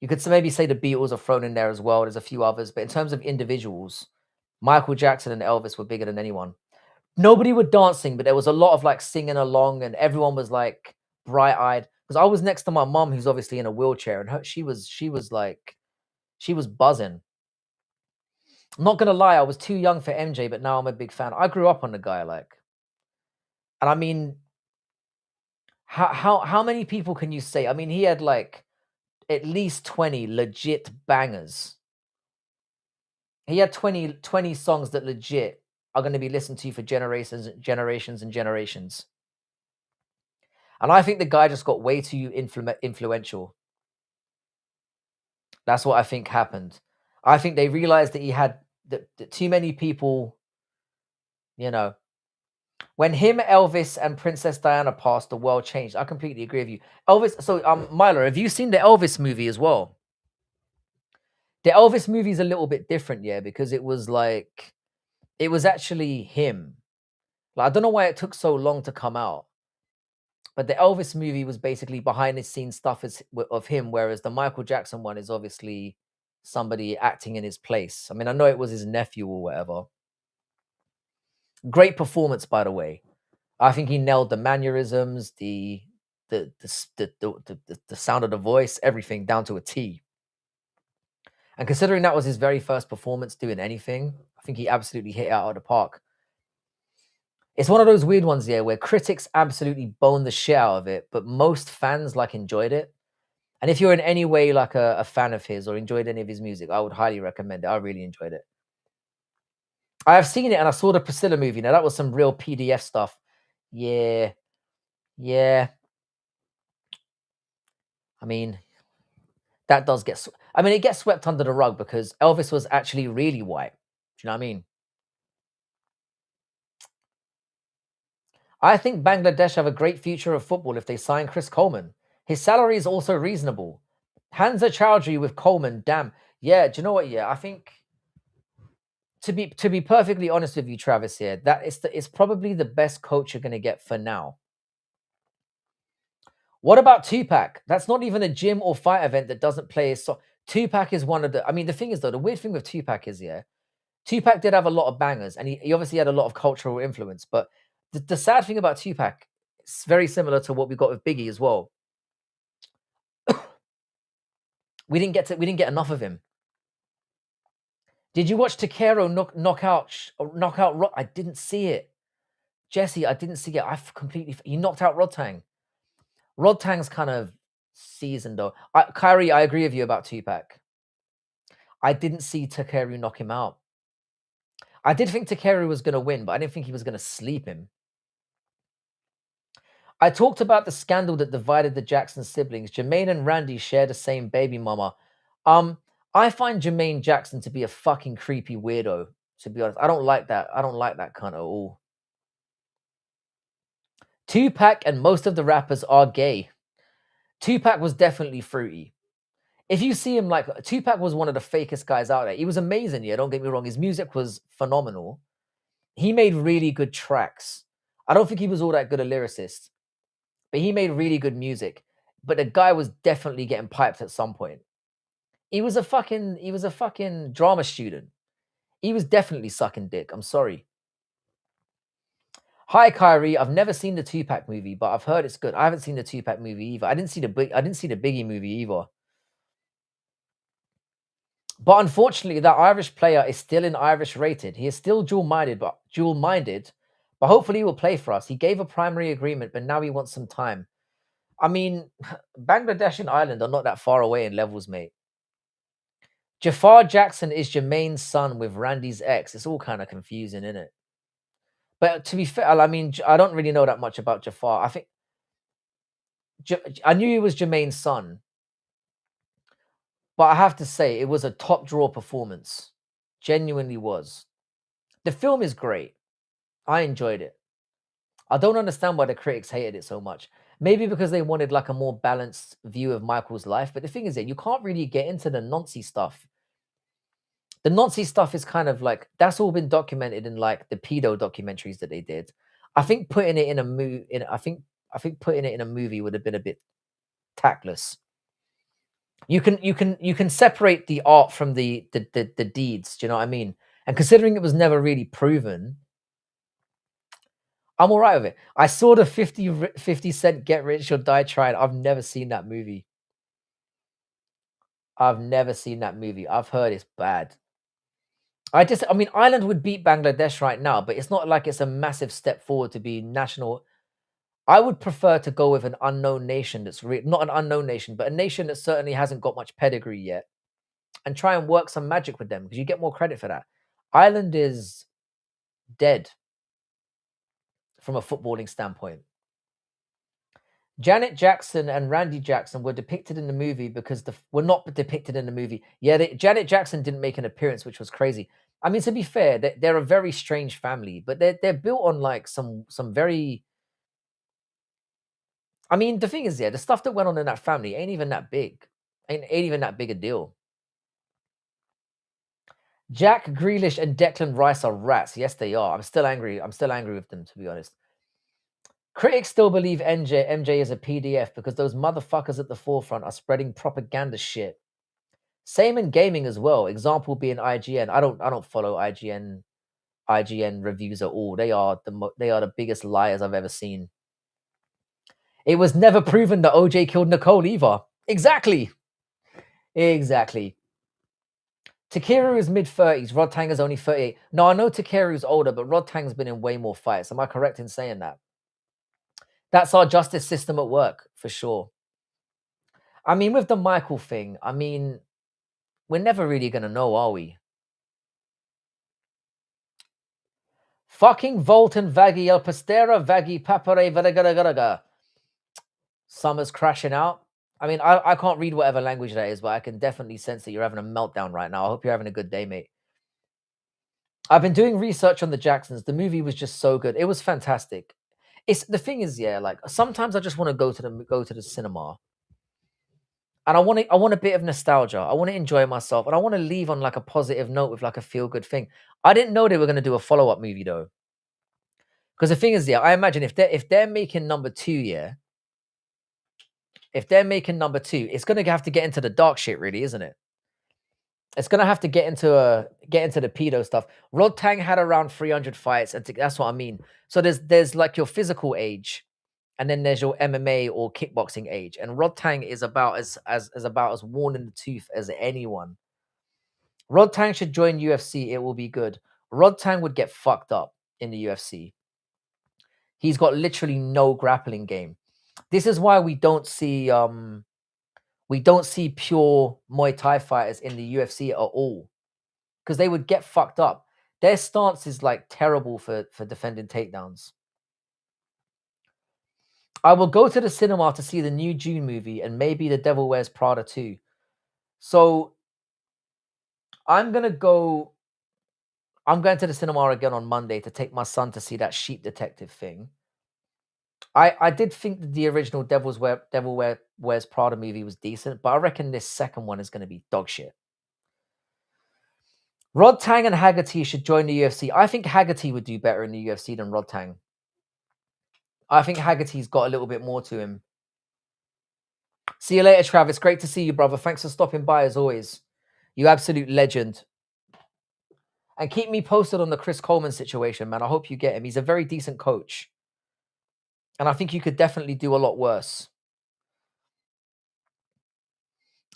You could maybe say the Beatles are thrown in there as well. There's a few others, but in terms of individuals, Michael Jackson and Elvis were bigger than anyone. Nobody were dancing, but there was a lot of singing along, and everyone was bright eyed. Because I was next to my mom, who's obviously in a wheelchair, and she was buzzing. I'm not gonna lie, I was too young for MJ, but now I'm a big fan. I grew up on the guy, like, and I mean, how many people can you say? I mean, he had like at least 20 legit bangers. He had 20 songs that legit are going to be listened to for generations and generations. And I think the guy just got way too influential. That's what I think happened. I think they realized that he had that too many people, you know, when him, Elvis, and Princess Diana passed, the world changed. I completely agree with you. Elvis, so Milo, have you seen the Elvis movie as well? The Elvis movie is a little bit different, yeah, because it was like it was actually him. Like, I don't know why it took so long to come out, but the Elvis movie was basically behind the scenes stuff of him, whereas the Michael Jackson one is obviously somebody acting in his place. I mean, I know it was his nephew or whatever. Great performance, by the way. I think he nailed the mannerisms, the sound of the voice, everything down to a T. And considering that was his very first performance doing anything, I think he absolutely hit it out of the park. It's one of those weird ones, yeah, where critics absolutely boned the shit out of it, but most fans like enjoyed it. And if you're in any way like a fan of his or enjoyed any of his music, I would highly recommend it. I really enjoyed it. I have seen it and I saw the Priscilla movie. Now that was some real PDF stuff. Yeah, yeah. I mean, that does get. I mean, it gets swept under the rug because Elvis was actually really white. Do you know what I mean? I think Bangladesh have a great future of football if they sign Chris Coleman. His salary is also reasonable. Hansa Chowdhury with Coleman, damn. Yeah, do you know what? Yeah, I think to be perfectly honest with you, Travis, here, that is it's probably the best coach you're gonna get for now. What about Tupac? That's not even a gym or fight event that doesn't play his song. Tupac is one of the. I mean, the thing is though, the weird thing with Tupac is, yeah, Tupac did have a lot of bangers, and he obviously had a lot of cultural influence. But the sad thing about Tupac, it's very similar to what we got with Biggie as well. We didn't get enough of him. Did you watch Takero knockout Rod? I didn't see it, Jesse. I didn't see it. He knocked out Rodtang. Rodtang's kind of seasoned though. Kyrie, I agree with you about Tupac. I didn't see Takeru knock him out. I did think Takeru was going to win, but I didn't think he was going to sleep him. I talked about the scandal that divided the Jackson siblings. Jermaine and Randy share the same baby mama. I find Jermaine Jackson to be a fucking creepy weirdo, to be honest. I don't like that. I don't like that kind at all. Tupac and most of the rappers are gay. Tupac was definitely fruity. If you see him, like, Tupac was one of the fakest guys out there. He was amazing, yeah, don't get me wrong. His music was phenomenal. He made really good tracks. I don't think he was all that good a lyricist, but he made really good music. But the guy was definitely getting piped at some point. He was a fucking drama student. He was definitely sucking dick. I'm sorry. Hi Kyrie, I've never seen the Tupac movie, but I've heard it's good. I haven't seen the Tupac movie either. I didn't see the Biggie movie either. But unfortunately, that Irish player is still in Irish rated. He is still dual-minded, but hopefully he will play for us. He gave a primary agreement, but now he wants some time. I mean, Bangladesh and Ireland are not that far away in levels, mate. Jafar Jackson is Jermaine's son with Randy's ex. It's all kind of confusing, isn't it? But to be fair, I mean, I don't really know that much about Jafar. I think I knew he was Jermaine's son, but I have to say it was a top draw performance. Genuinely was. The film is great. I enjoyed it. I don't understand why the critics hated it so much. Maybe because they wanted like a more balanced view of Michael's life. But the thing is that you can't really get into the Nazi stuff. The Nazi stuff is kind of like that's all been documented in like the pedo documentaries that they did. I think putting it in a movie, I think putting it in a movie would have been a bit tactless. You can separate the art from the deeds. Do you know what I mean? And considering it was never really proven, I'm all right with it. I saw the 50 Cent Get Rich or Die Trying. I've never seen that movie. I've never seen that movie. I've heard it's bad. I mean, Ireland would beat Bangladesh right now, but it's not like it's a massive step forward to be national. I would prefer to go with an unknown nation that's not an unknown nation, but a nation that certainly hasn't got much pedigree yet, and try and work some magic with them because you get more credit for that. Ireland is dead from a footballing standpoint. Janet Jackson and Randy Jackson were depicted in the movie because were not depicted in the movie. Yeah, Janet Jackson didn't make an appearance, which was crazy. I mean, to be fair, they're a very strange family, but they're built on like some very. I mean, the thing is, yeah, the stuff that went on in that family ain't even that big, ain't even that big a deal. Jack Grealish and Declan Rice are rats. Yes, they are. I'm still angry. I'm still angry with them, to be honest. Critics still believe MJ is a PDF because those motherfuckers at the forefront are spreading propaganda shit. Same in gaming as well. Example being IGN. I don't follow IGN reviews at all. They are the biggest liars I've ever seen. It was never proven that OJ killed Nicole either. Exactly. Exactly. Takeru is mid-30s. Rod Tang is only 38. No, I know Takeru's older, but Rod Tang's been in way more fights. Am I correct in saying that? That's our justice system at work, for sure. I mean, with the Michael thing, I mean, we're never really going to know, are we? Fucking Volton Vaggy El Pastera Vaggy Papare Vadagadaga. Summer's crashing out. I mean, I can't read whatever language that is, but I can definitely sense that you're having a meltdown right now. I hope you're having a good day, mate. I've been doing research on the Jacksons. The movie was just so good. It was fantastic. It's the thing is, yeah, like sometimes I just want to go to the cinema. And I want a bit of nostalgia. I want to enjoy myself. And I want to leave on like a positive note with like a feel-good thing. I didn't know they were going to do a follow-up movie though. Because the thing is, yeah, I imagine if they're making number two, yeah, if they're making number two, it's gonna have to get into the dark shit, really, isn't it? It's gonna have to get into the pedo stuff. Rod Tang had around 300 fights, and that's what I mean. So there's like your physical age, and then there's your MMA or kickboxing age. And Rod Tang is about as about as worn in the tooth as anyone. Rod Tang should join UFC. It will be good. Rod Tang would get fucked up in the UFC. He's got literally no grappling game. This is why we don't see pure Muay Thai fighters in the UFC at all, because they would get fucked up. Their stance is like terrible for defending takedowns. I will go to the cinema to see the new June movie and maybe The Devil Wears Prada too. So I'm going to the cinema again on Monday to take my son to see that Sheep Detective thing. I did think that the original Devil Wears Prada movie was decent, but I reckon this second one is going to be dog shit. Rod Tang and Haggerty should join the UFC. I think Haggerty would do better in the UFC than Rod Tang. I think Haggerty's got a little bit more to him. See you later, Travis. Great to see you, brother. Thanks for stopping by as always. You absolute legend. And keep me posted on the Chris Coleman situation, man. I hope you get him. He's a very decent coach. And I think you could definitely do a lot worse.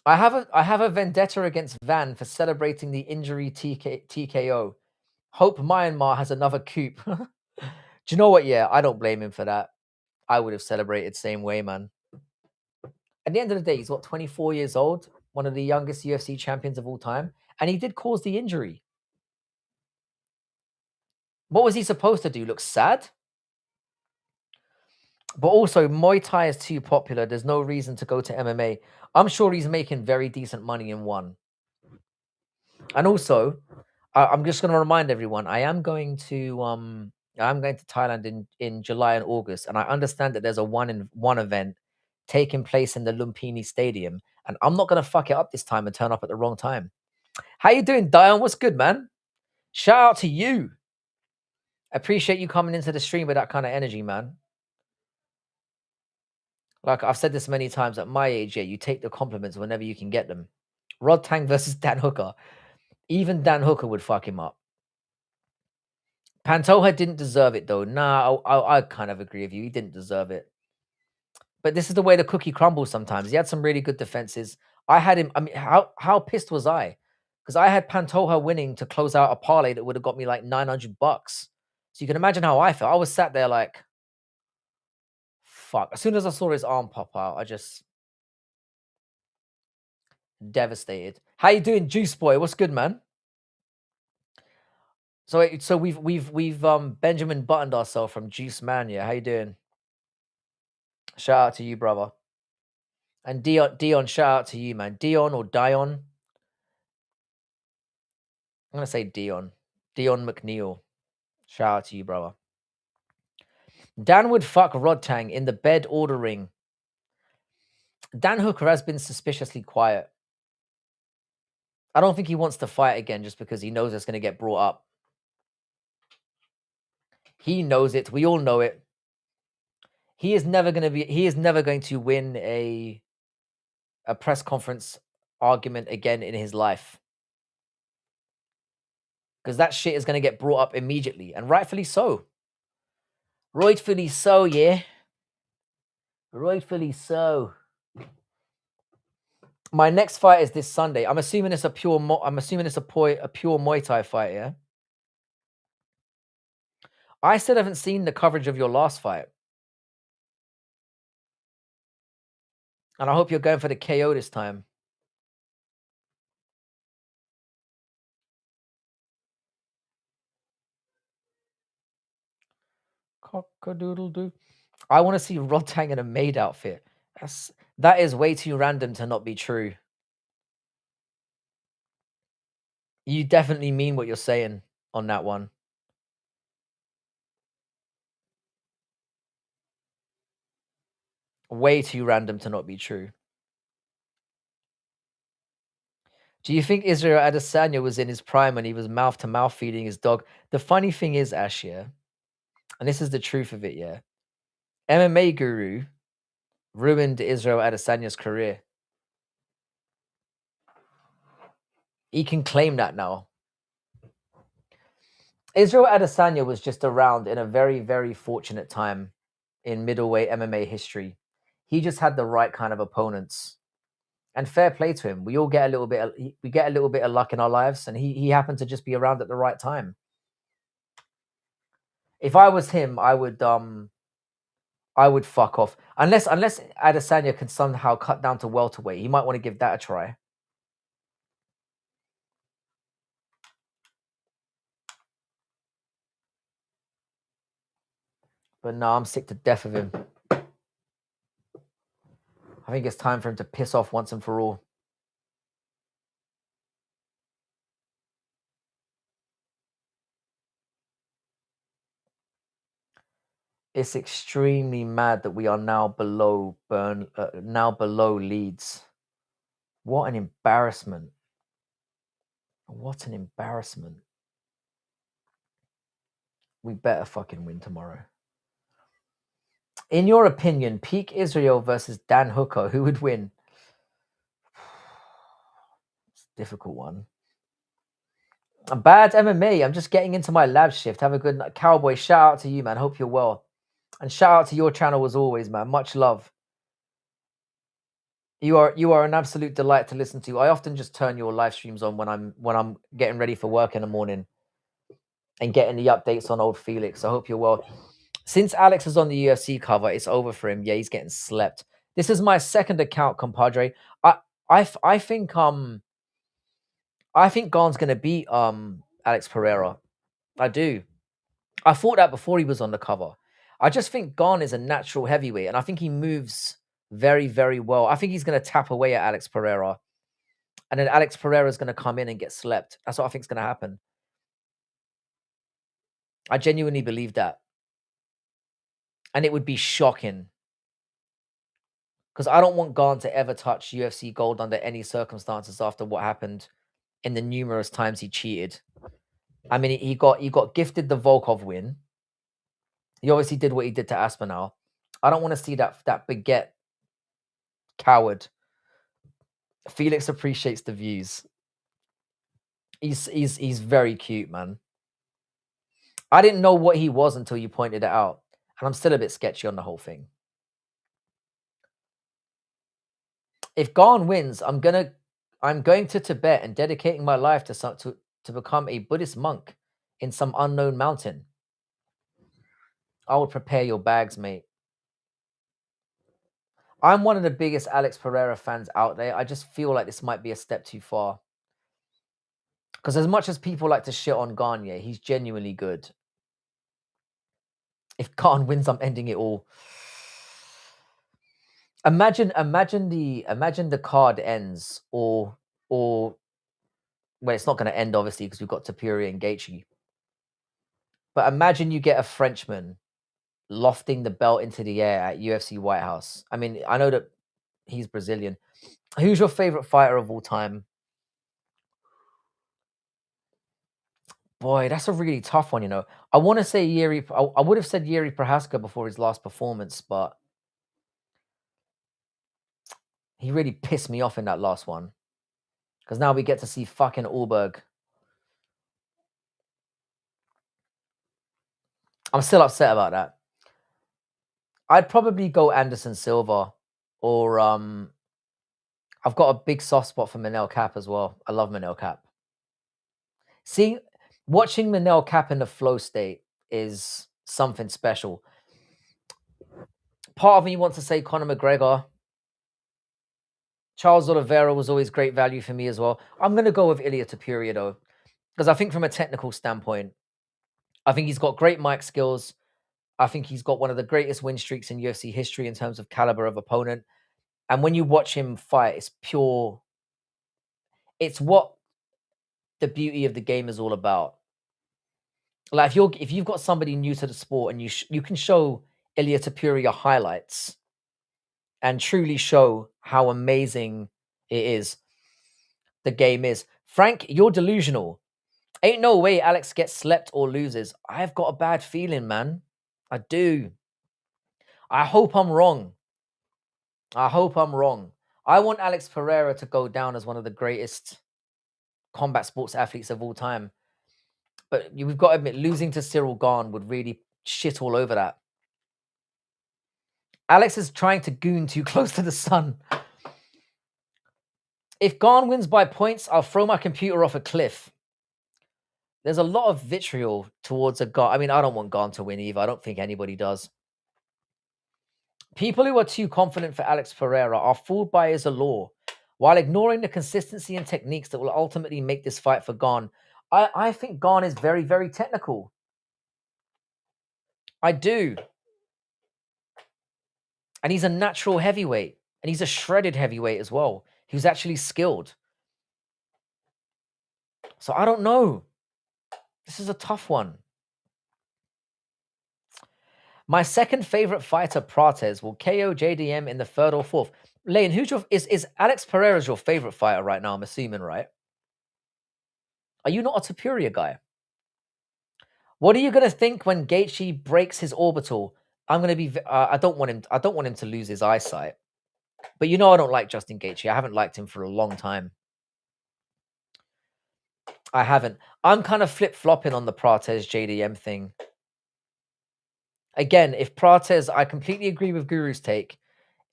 I have a vendetta against Van for celebrating the injury TKO. Hope Myanmar has another coup. Do you know what? Yeah, I don't blame him for that. I would have celebrated same way, man. At the end of the day, he's what, 24 years old, one of the youngest UFC champions of all time, and he did cause the injury. What was he supposed to do? Look sad? But also, Muay Thai is too popular. There's no reason to go to MMA. I'm sure he's making very decent money in one. And also, I'm just going to remind everyone, I'm going to Thailand in July and August, and I understand that there's a one event taking place in the Lumpini Stadium, and I'm not going to fuck it up this time and turn up at the wrong time. How you doing, Dion? What's good, man? Shout out to you. Appreciate you coming into the stream with that kind of energy, man. Like I've said this many times, at my age, yeah, you take the compliments whenever you can get them. Rod Tang versus Dan Hooker. Even Dan Hooker would fuck him up. Pantoja didn't deserve it, though. Nah, I kind of agree with you. He didn't deserve it. But this is the way the cookie crumbles sometimes. He had some really good defenses. I had him. I mean, how pissed was I? because I had Pantoja winning to close out a parlay that would have got me like $900. So you can imagine how I felt. I was sat there like, fuck. As soon as I saw his arm pop out, I just devastated. How you doing, Juice Boy? What's good, man? So we've Benjamin buttoned ourselves from Juice Man. Yeah, how you doing? Shout out to you, brother. And Dion, shout out to you, man. Dion or Dion? I'm gonna say Dion. Dion McNeil. Shout out to you, brother. Dan would fuck Rodtang in the bed ordering. Dan Hooker has been suspiciously quiet. I don't think he wants to fight again just because he knows it's going to get brought up. He knows it. We all know it. He is never going to win a press conference argument again in his life. Because that shit is going to get brought up immediately, and rightfully so. Rightfully so, yeah. Rightfully so. My next fight is this Sunday. I'm assuming it's a pure Muay Thai fight, yeah. I still haven't seen the coverage of your last fight, and I hope you're going for the KO this time. Cock-a-doodle-doo. I want to see Rodtang in a maid outfit. That is way too random to not be true. You definitely mean what you're saying on that one. Way too random to not be true. Do you think Israel Adesanya was in his prime when he was mouth to mouth feeding his dog? The funny thing is, Ash, yeah, and this is the truth of it, yeah. MMA Guru ruined Israel Adesanya's career. He can claim that now. Israel Adesanya was just around in a very, very fortunate time in middleweight MMA history. He just had the right kind of opponents. And fair play to him. We all get a little bit of luck in our lives, and he happened to just be around at the right time. If I was him, I would fuck off. Unless Adesanya can somehow cut down to welterweight, he might want to give that a try. But no, I'm sick to death of him. I think it's time for him to piss off once and for all. It's extremely mad that we are now below Leeds. What an embarrassment. What an embarrassment. We better fucking win tomorrow. In your opinion, peak Israel versus Dan Hooker, who would win? It's a difficult one. A bad MMA. I'm just getting into my lab shift. Have a good night. Cowboy, shout out to you, man. Hope you're well. And shout out to your channel as always, man. Much love. You are an absolute delight to listen to. I often just turn your live streams on when I'm getting ready for work in the morning and getting the updates on old Felix. I hope you're well. Since Alex is on the UFC cover, it's over for him. Yeah, he's getting slept. This is my second account, compadre. I think Garn's gonna beat Alex Pereira. I do. I thought that before he was on the cover. I just think Garn is a natural heavyweight, and I think he moves very, very well. I think he's going to tap away at Alex Pereira, and then Alex Pereira is going to come in and get slept. That's what I think is going to happen. I genuinely believe that. And it would be shocking. Because I don't want Garn to ever touch UFC gold under any circumstances after what happened in the numerous times he cheated. I mean, he got gifted the Volkov win. He obviously did what he did to Aspinall. I don't want to see that baguette coward. Felix appreciates the views. He's very cute, man. I didn't know what he was until you pointed it out, and I'm still a bit sketchy on the whole thing. If Garn wins, I'm gonna I'm going to Tibet and dedicating my life to become a Buddhist monk in some unknown mountain. I would prepare your bags, mate. I'm one of the biggest Alex Pereira fans out there. I just feel like this might be a step too far. Because as much as people like to shit on Gagne, he's genuinely good. If Khan wins, I'm ending it all. Imagine the card ends, or well, it's not going to end obviously because we've got Tapiri and Gaethje. But imagine you get a Frenchman lofting the belt into the air at UFC White House. I mean, I know that he's Brazilian. Who's your favorite fighter of all time? Boy, that's a really tough one, you know. I want to say Yuri. I would have said Yuri Prohaska before his last performance, but he really pissed me off in that last one. Because now we get to see fucking Ulberg. I'm still upset about that. I'd probably go Anderson Silva, or I've got a big soft spot for Manel Cap as well. I love Manel Cap. Watching Manel Cap in the flow state is something special. Part of me wants to say Conor McGregor. Charles Oliveira was always great value for me as well. I'm going to go with Ilia Topuria though, because I think from a technical standpoint, I think he's got great mic skills. I think he's got one of the greatest win streaks in UFC history in terms of caliber of opponent. And when you watch him fight, it's pure. It's what the beauty of the game is all about. Like if you've got somebody new to the sport and you can show Ilia Topuria highlights and truly show how amazing it is, the game is. Frank, you're delusional. Ain't no way Alex gets slept or loses. I've got a bad feeling, man. I do. I hope I'm wrong. I hope I'm wrong. I want Alex Pereira to go down as one of the greatest combat sports athletes of all time. But we've got to admit, losing to Cyril Gahn would really shit all over that. Alex is trying to goon too close to the sun. If Gahn wins by points, I'll throw my computer off a cliff. There's a lot of vitriol towards a Gahn. I mean, I don't want Gahn to win either. I don't think anybody does. People who are too confident for Alex Pereira are fooled by his allure, while ignoring the consistency and techniques that will ultimately make this fight for Gahn. I think Gahn is very, very technical. I do. And he's a natural heavyweight. And he's a shredded heavyweight as well. Who's actually skilled. So I don't know. This is a tough one. My second favorite fighter, Prates, will KO JDM in the third or fourth. Lane, is Alex Pereira's your favorite fighter right now? I'm assuming, right? Are you not a Topuria guy? What are you gonna think when Gaethje breaks his orbital? I'm gonna be. I don't want him. I don't want him to lose his eyesight. But you know, I don't like Justin Gaethje. I haven't liked him for a long time. I haven't. I'm kind of flip flopping on the Prates JDM thing. Again, if Prates, I completely agree with Guru's take.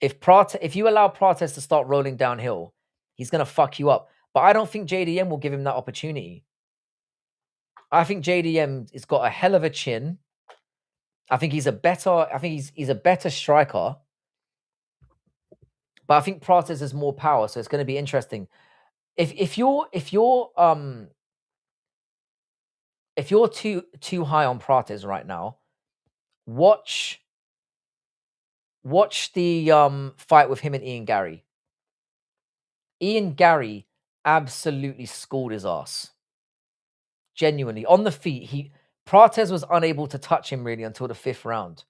If you allow Prates to start rolling downhill, he's gonna fuck you up. But I don't think JDM will give him that opportunity. I think JDM has got a hell of a chin. I think he's a better striker. But I think Prates has more power, so it's going to be interesting. If you're too high on Prates right now, watch the fight with him and Ian Gary. Ian Gary absolutely schooled his ass. Genuinely. On the feet, Prates was unable to touch him really until the 5th round.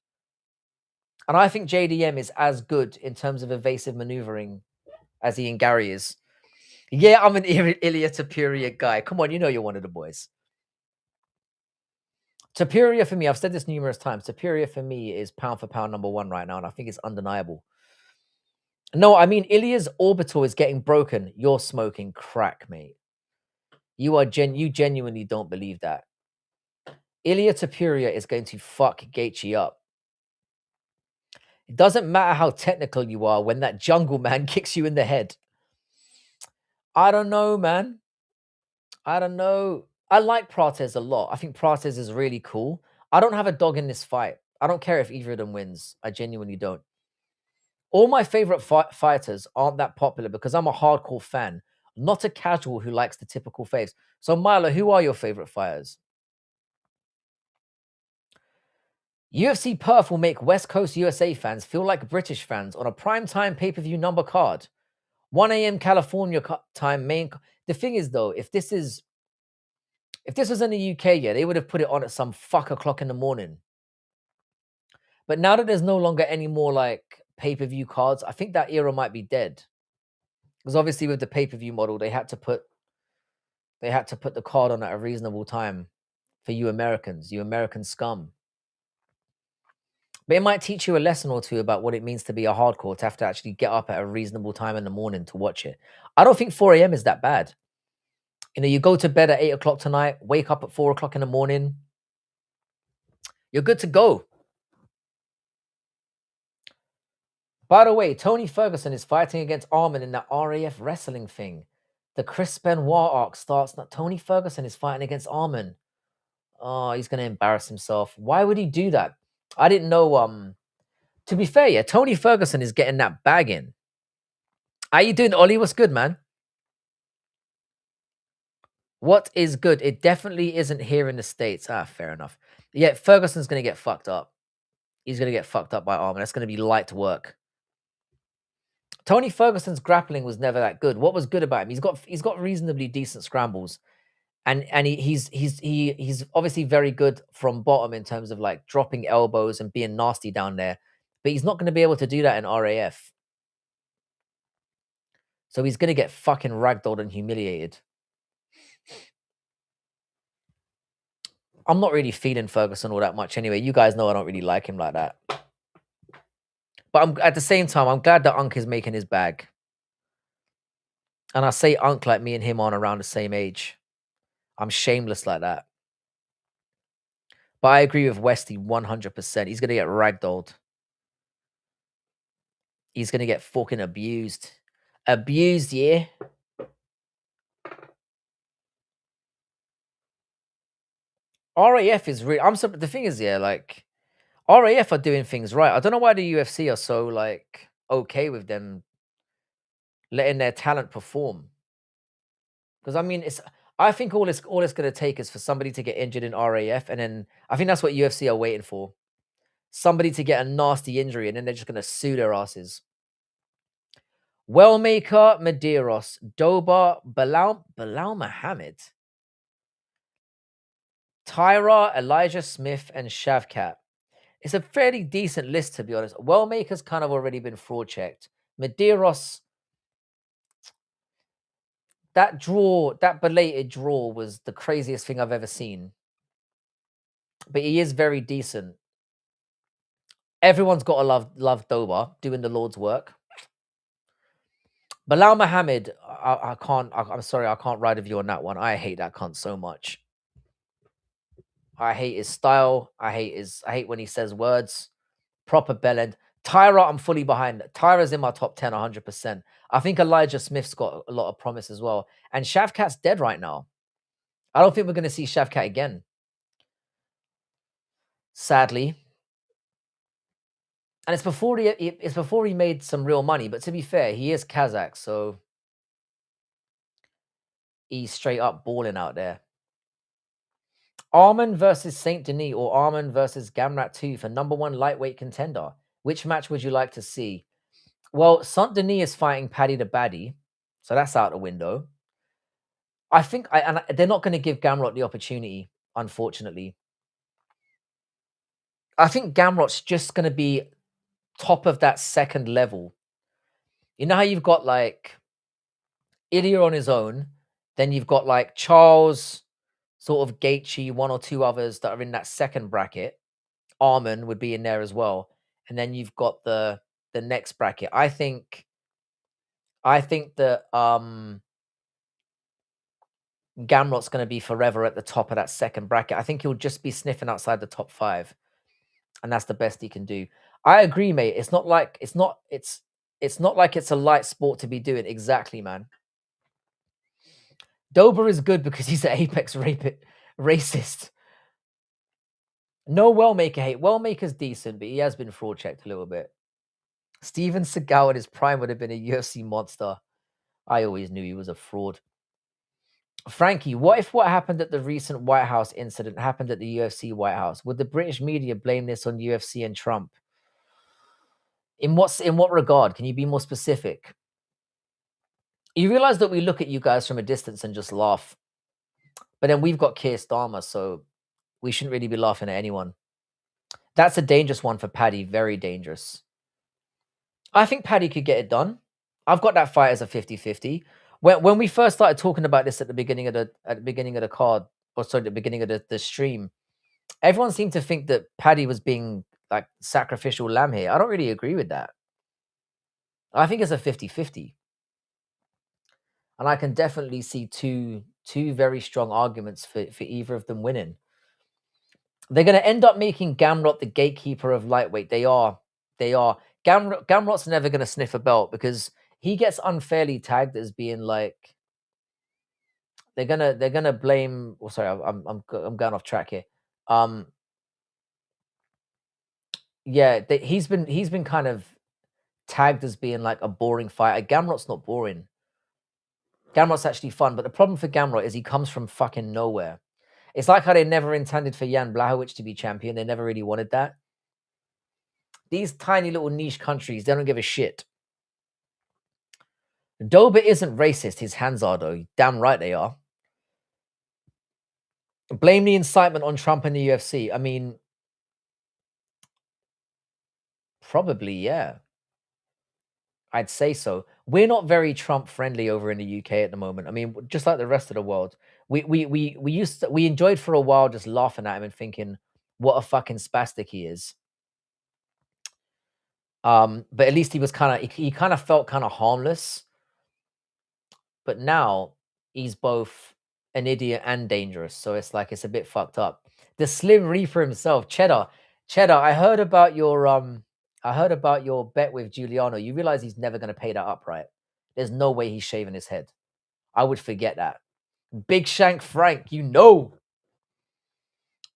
And I think JDM is as good in terms of evasive maneuvering as Ian Gary is. Yeah, I'm an Ilia Topuria guy. Come on, you know you're one of the boys. Topuria for me, I've said this numerous times. Topuria for me is pound for pound number 1 right now, and I think it's undeniable. No, I mean Ilya's orbital is getting broken. You're smoking crack, mate. You genuinely don't believe that. Ilia Topuria is going to fuck Gaethje up. It doesn't matter how technical you are when that jungle man kicks you in the head. I don't know, man. I don't know. I like Prates a lot. I think Prates is really cool. I don't have a dog in this fight. I don't care if either of them wins. I genuinely don't. All my favorite fighters aren't that popular because I'm a hardcore fan, not a casual who likes the typical faves. So, Milo, who are your favorite fighters? UFC Perth will make West Coast USA fans feel like British fans on a primetime pay-per-view number card. 1 a.m. California time main. The thing is, though, if this was in the UK, yeah, they would have put it on at some fuck o'clock in the morning. But now that there's no longer any more like pay-per-view cards, I think that era might be dead. Because obviously with the pay-per-view model, they had to put the card on at a reasonable time for you Americans, you American scum. But it might teach you a lesson or two about what it means to be a hardcore, to have to actually get up at a reasonable time in the morning to watch it. I don't think 4 a.m. is that bad. You know, you go to bed at 8 o'clock tonight, wake up at 4 o'clock in the morning, you're good to go. By the way, Tony Ferguson is fighting against Armin in that RAF wrestling thing. The Chris Benoit arc starts now. Tony Ferguson is fighting against Armin. Oh, he's gonna embarrass himself. Why would he do that? I didn't know. To be fair, yeah, Tony Ferguson is getting that bag in. How you doing, Ollie? What's good, man? What is good? It definitely isn't here in the States. Ah, fair enough. Yeah, Ferguson's gonna get fucked up. He's gonna get fucked up by Armin. That's gonna be light work. Tony Ferguson's grappling was never that good. What was good about him? He's got reasonably decent scrambles, and he's obviously very good from bottom in terms of like dropping elbows and being nasty down there. But he's not going to be able to do that in RAF. So he's going to get fucking ragdolled and humiliated. I'm not really feeling Ferguson all that much anyway. You guys know I don't really like him like that. But at the same time, I'm glad that Unk is making his bag. And I say Unk like me and him aren't around the same age. I'm shameless like that. But I agree with Westy 100%. He's going to get ragdolled. He's going to get fucking abused. Abused, yeah. RAF is really. The thing is, yeah, like RAF are doing things right. I don't know why the UFC are so like okay with them letting their talent perform. Because I mean, I think all it's going to take is for somebody to get injured in RAF, and then I think that's what UFC are waiting for. Somebody to get a nasty injury, and then they're just going to sue their asses. Wellmaker, Medeiros, Doba, Bilal Muhammad, Tyra, Elijah Smith, and Shavkat. It's a fairly decent list, to be honest. Wellmaker's kind of already been fraud checked. Medeiros, that belated draw was the craziest thing I've ever seen. But he is very decent. Everyone's got to love Doba doing the Lord's work. Bilal Muhammad, I can't. I'm sorry, I can't ride with you on that one. I hate that cunt so much. I hate his style. I hate when he says words. Proper bellend. Tyra, I'm fully behind. Tyra's in my top 10, 100%. I think Elijah Smith's got a lot of promise as well. And Shavkat's dead right now. I don't think we're going to see Shavkat again. Sadly. And it's before he made some real money. But to be fair, he is Kazakh, so he's straight up balling out there. Arman versus Saint Denis or Arman versus Gamrat 2 for #1 lightweight contender. Which match would you like to see? Well, Saint Denis is fighting Paddy the Baddy, so that's out the window. I think they're not going to give Gamrot the opportunity, unfortunately. I think Gamrot's just going to be top of that second level. You know how you've got like Ilya on his own, then you've got like Charles, sort of Gaethje, one or two others that are in that second bracket. Arman would be in there as well, and then you've got the next bracket. I think that Gamrot's going to be forever at the top of that second bracket. I think he'll just be sniffing outside the top 5, and that's the best he can do. I agree, mate. It's not like it's a light sport to be doing. Exactly, man. Dober is good because he's an apex racist. No Wellmaker hate. Wellmaker's decent, but he has been fraud checked a little bit. Steven Seagal at his prime would have been a UFC monster. I always knew he was a fraud. Frankie, what if what happened at the recent White House incident happened at the UFC White House? Would the British media blame this on UFC and Trump? In what regard? Can you be more specific? You realize that we look at you guys from a distance and just laugh, but then we've got Keir Starmer, so we shouldn't really be laughing at anyone. That's a dangerous one for Paddy. Very dangerous. I think Paddy could get it done. I've got that fight as a 50-50. When we first started talking about this at the beginning of the card, or sorry, the beginning of the stream, everyone seemed to think that Paddy was being like sacrificial lamb here. I don't really agree with that. I think it's a 50-50. And I can definitely see two very strong arguments for either of them winning. They're going to end up making Gamrot the gatekeeper of lightweight. They are. Gamrot's never going to sniff a belt because he gets unfairly tagged as being like they're gonna blame. Oh, sorry, I'm going off track here. Yeah, he's been kind of tagged as being like a boring fighter. Gamrot's not boring. Gamrot's actually fun, but the problem for Gamrot is he comes from fucking nowhere. It's like how they never intended for Jan Blachowicz to be champion. They never really wanted that. These tiny little niche countries, they don't give a shit. Dober isn't racist. His hands are, though. Damn right they are. Blame the incitement on Trump and the UFC. I mean, probably, yeah. I'd say so. We're not very Trump friendly over in the UK at the moment. I mean, just like the rest of the world. We enjoyed for a while just laughing at him and thinking, what a fucking spastic he is. But at least he was he kind of felt kind of harmless. But now he's both an idiot and dangerous. So it's like it's a bit fucked up. The Slim Reaper himself, Cheddar. Cheddar, I heard about your bet with Giuliano. You realize he's never gonna pay that up, right? There's no way he's shaving his head. I would forget that. Big Shank Frank, you know.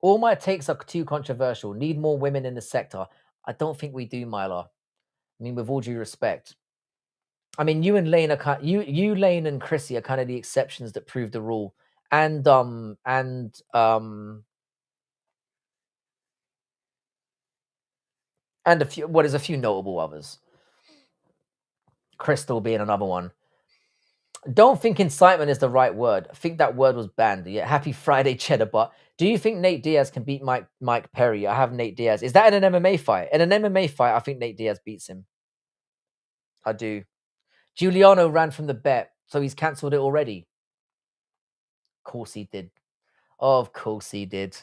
All my takes are too controversial. Need more women in the sector. I don't think we do, Myla. I mean, with all due respect. I mean, you and Lane are you, Lane and Chrissy are kind of the exceptions that prove the rule. And a few notable others. Crystal being another one. Don't think incitement is the right word. I think that word was banned. Yeah, happy Friday, Cheddar Butt. Do you think Nate Diaz can beat Mike Perry? I have Nate Diaz. Is that in an MMA fight? In an MMA fight, I think Nate Diaz beats him. I do. Giuliano ran from the bet, so he's cancelled it already. Of course he did. Of course he did.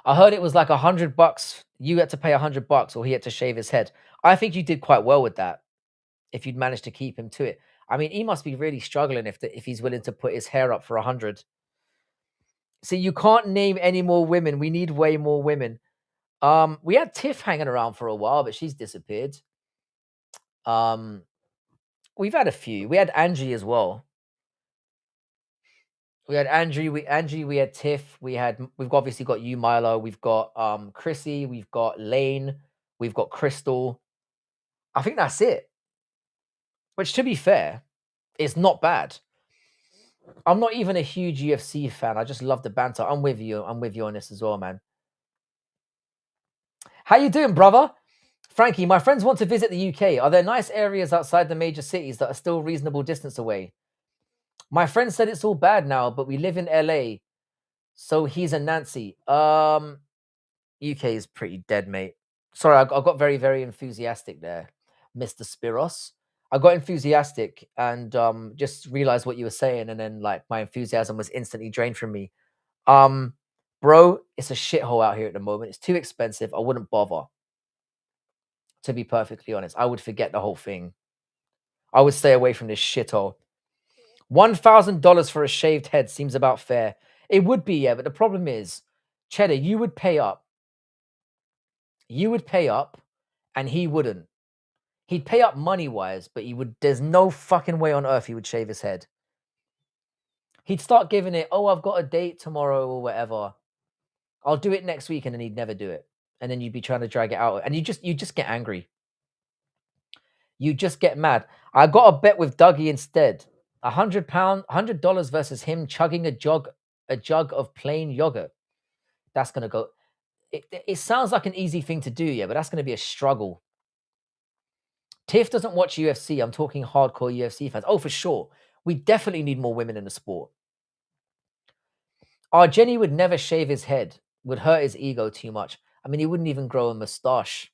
I heard it was like $100. You had to pay $100 or he had to shave his head. I think you did quite well with that if you'd managed to keep him to it. I mean, he must be really struggling if he's willing to put his hair up for 100. See, you can't name any more women. We need way more women. We had Tiff hanging around for a while, but she's disappeared. We've had a few. We had Angie as well. We had Angie, we had Tiff, we've obviously got you, Milo, we've got Chrissy, we've got Lane, we've got Crystal. I think that's it. Which, to be fair, is not bad. I'm not even a huge UFC fan. I just love the banter. I'm with you on this as well, man. How you doing, brother? Frankie, my friends want to visit the UK. Are there nice areas outside the major cities that are still reasonable distance away? My friend said it's all bad now, but we live in LA. So he's a Nancy. UK is pretty dead, mate. Sorry, I got very, very enthusiastic there, Mr. Spiros. I got enthusiastic and just realized what you were saying, and then like my enthusiasm was instantly drained from me. Bro, it's a shithole out here at the moment. It's too expensive. I wouldn't bother. To be perfectly honest, I would forget the whole thing. I would stay away from this shithole. $1,000 for a shaved head seems about fair. It would be, yeah, but the problem is, Cheddar, you would pay up. You would pay up, and he wouldn't. He'd pay up money-wise, but there's no fucking way on earth he would shave his head. He'd start giving it, oh, I've got a date tomorrow or whatever. I'll do it next week, and then he'd never do it. And then you'd be trying to drag it out, and you just get angry. You just get mad. I got a bet with Dougie instead. £100, $100 versus him chugging a jug of plain yogurt. That's gonna go. It sounds like an easy thing to do, yeah, but that's gonna be a struggle. Tiff doesn't watch UFC. I'm talking hardcore UFC fans. Oh, for sure. We definitely need more women in the sport. Our Jenny would never shave his head. Would hurt his ego too much. I mean, he wouldn't even grow a mustache.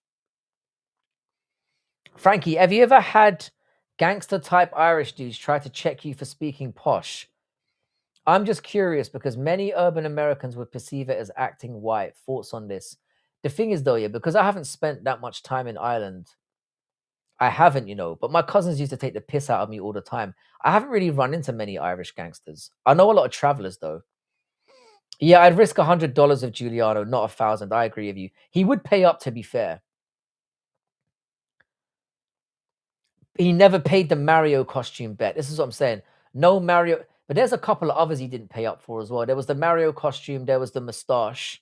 Frankie, have you ever had gangster type Irish dudes try to check you for speaking posh? I'm just curious because many urban Americans would perceive it as acting white. Thoughts on this? The thing is, though, yeah, because I haven't spent that much time in Ireland, I haven't, but my cousins used to take the piss out of me all the time. I haven't really run into many Irish gangsters. I know a lot of travelers, though. Yeah, I'd risk $100 of Giuliano, not 1,000. I agree with you. He would pay up, to be fair. He never paid the Mario costume bet. This is what I'm saying. No Mario, but there's a couple of others he didn't pay up for as well. There was the Mario costume, there was the mustache.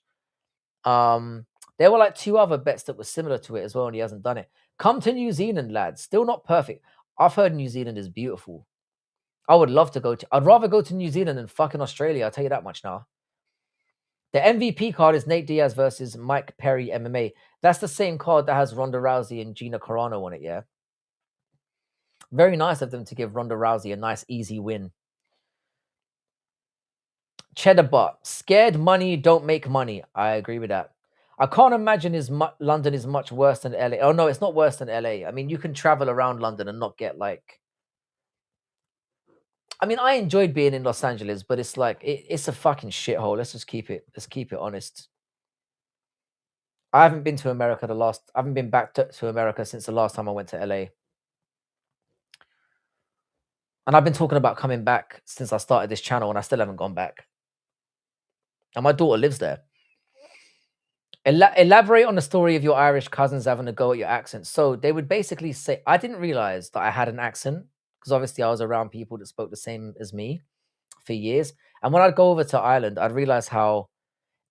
There were like two other bets that were similar to it as well, and he hasn't done it. Come to New Zealand, lads. Still not perfect. I've heard New Zealand is beautiful. I would love to go to. I'd rather go to New Zealand than fucking Australia. I'll tell you that much now. The MVP card is Nate Diaz versus Mike Perry MMA. That's the same card that has Ronda Rousey and Gina Carano on it. Yeah. Very nice of them to give Ronda Rousey a nice, easy win. Cheddar Butt. Scared money don't make money. I agree with that. I can't imagine London is much worse than LA. Oh, no, it's not worse than LA. I mean, you can travel around London and not get like... I mean, I enjoyed being in Los Angeles, but it's like, it's a fucking shithole. Let's keep it honest. I haven't been to America I haven't been back to America since the last time I went to LA. And I've been talking about coming back since I started this channel, and I still haven't gone back. And my daughter lives there. Elaborate on the story of your Irish cousins having a go at your accent. So they would basically say, I didn't realize that I had an accent because obviously I was around people that spoke the same as me for years. And when I'd go over to Ireland, I'd realize how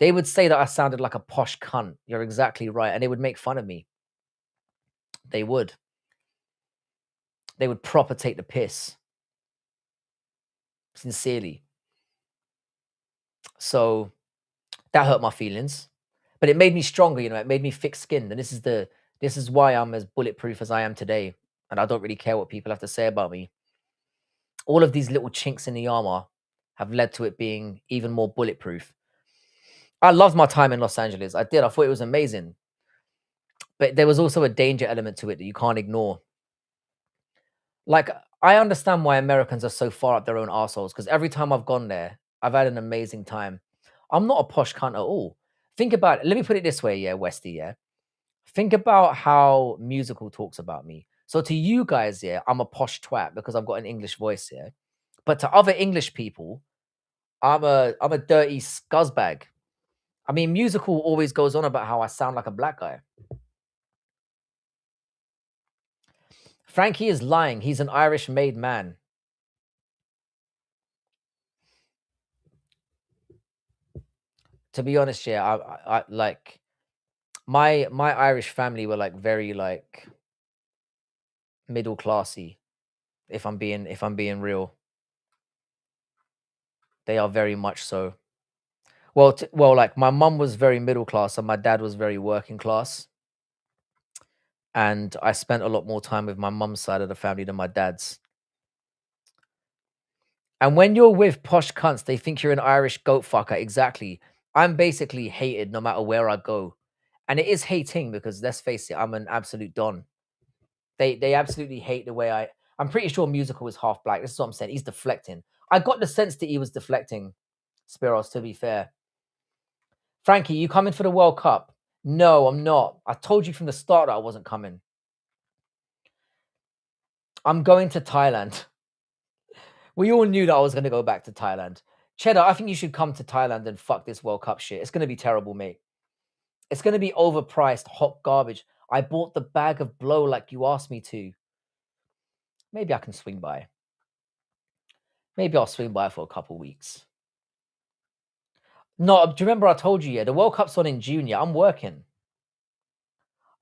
they would say that I sounded like a posh cunt. You're exactly right. And they would make fun of me. They would. They would proper take the piss. Sincerely. So that hurt my feelings. But it made me stronger, it made me thick-skinned. And this is why I'm as bulletproof as I am today. And I don't really care what people have to say about me. All of these little chinks in the armor have led to it being even more bulletproof. I loved my time in Los Angeles. I did. I thought it was amazing. But there was also a danger element to it that you can't ignore. Like, I understand why Americans are so far up their own arseholes, because every time I've gone there, I've had an amazing time. I'm not a posh cunt at all. Think about it. Let me put it this way, yeah, Westy, yeah. Think about how musical talks about me. So to you guys, yeah, I'm a posh twat because I've got an English voice, yeah. But to other English people, I'm a dirty scuzzbag. I mean, musical always goes on about how I sound like a black guy. Frankie is lying. He's an Irish-made man. To be honest, yeah, I like my Irish family were like very like middle classy. If I'm being real, they are very much so. Well, like my mum was very middle class and my dad was very working class. And I spent a lot more time with my mum's side of the family than my dad's. And when you're with posh cunts, they think you're an Irish goat fucker. Exactly. I'm basically hated no matter where I go. And it is hating because let's face it, I'm an absolute don. They absolutely hate the way I'm pretty sure Musical is half black. This is what I'm saying. He's deflecting. I got the sense that he was deflecting, Spiros, to be fair. Frankie, you coming for the World Cup? No, I'm not. I told you from the start that I wasn't coming. I'm going to Thailand. We all knew that I was going to go back to Thailand. Cheddar, I think you should come to Thailand and fuck this World Cup shit. It's going to be terrible, mate. It's going to be overpriced, hot garbage. I bought the bag of blow like you asked me to. Maybe I can swing by. Maybe I'll swing by for a couple weeks. No, do you remember I told you, yeah, the World Cup's on in June, yeah, I'm working.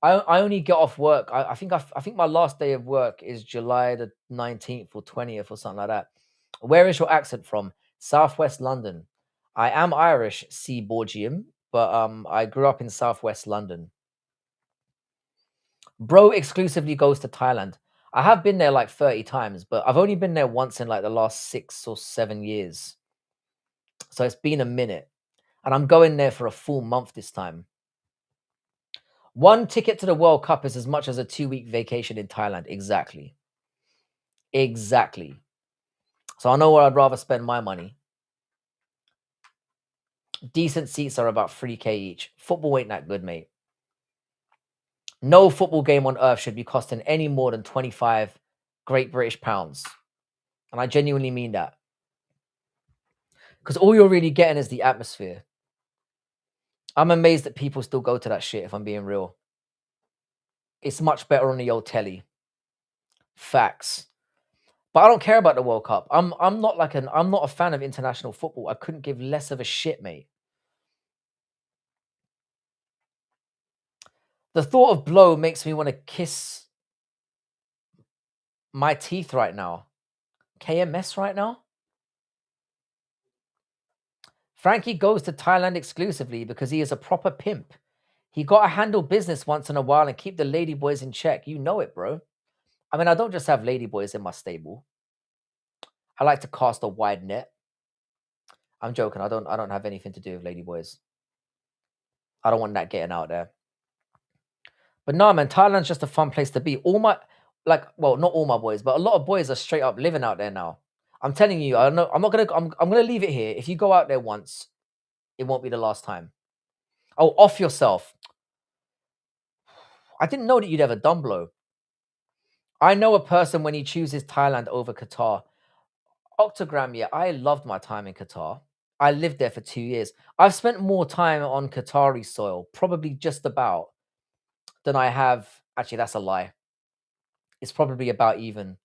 I only get off work. I think my last day of work is July the 19th or 20th or something like that. Where is your accent from? Southwest London. I am Irish, C Borgium, but I grew up in Southwest London. Bro exclusively goes to Thailand. I have been there like 30 times, but I've only been there once in like the last 6 or 7 years. So it's been a minute. And I'm going there for a full month this time. One ticket to the World Cup is as much as a 2-week vacation in Thailand. Exactly. Exactly. So I know where I'd rather spend my money. Decent seats are about 3K each. Football ain't that good, mate. No football game on earth should be costing any more than 25 Great British pounds. And I genuinely mean that. Because all you're really getting is the atmosphere. I'm amazed that people still go to that shit, if I'm being real. It's much better on the old telly. Facts. But I don't care about the World Cup. I'm not I'm not a fan of international football. I couldn't give less of a shit, mate. The thought of blow makes me want to kiss my teeth right now. KMS right now? Frankie goes to Thailand exclusively because he is a proper pimp. He got to handle business once in a while and keep the ladyboys in check. You know it, bro. I mean, I don't just have ladyboys in my stable. I like to cast a wide net. I'm joking. I don't have anything to do with ladyboys. I don't want that getting out there. But no, man, Thailand's just a fun place to be. All my well, not all my boys, but a lot of boys are straight up living out there now. I'm telling you, I know I'm gonna leave it here. If you go out there once, it won't be the last time. Oh, off yourself. I didn't know that you'd ever done blow. I know a person when he chooses Thailand over Qatar. Octogram, yeah, I loved my time in Qatar. I lived there for 2 years. I've spent more time on Qatari soil, probably just about, than I have. Actually, that's a lie. It's probably about even.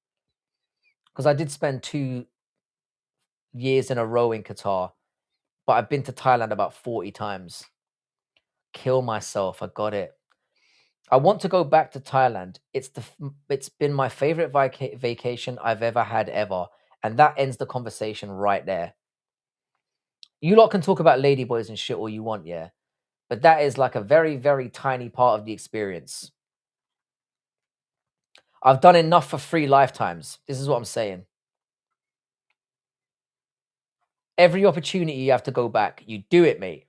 Because I did spend 2 years in a row in Qatar, but I've been to Thailand about 40 times. Kill myself. I got it. I want to go back to Thailand. It's been my favorite vacation I've ever had ever, and that ends the conversation right there. You lot can talk about ladyboys and shit all you want, yeah, but that is like a very, very tiny part of the experience. I've done enough for 3 lifetimes. This is what I'm saying. Every opportunity you have to go back, you do it, mate.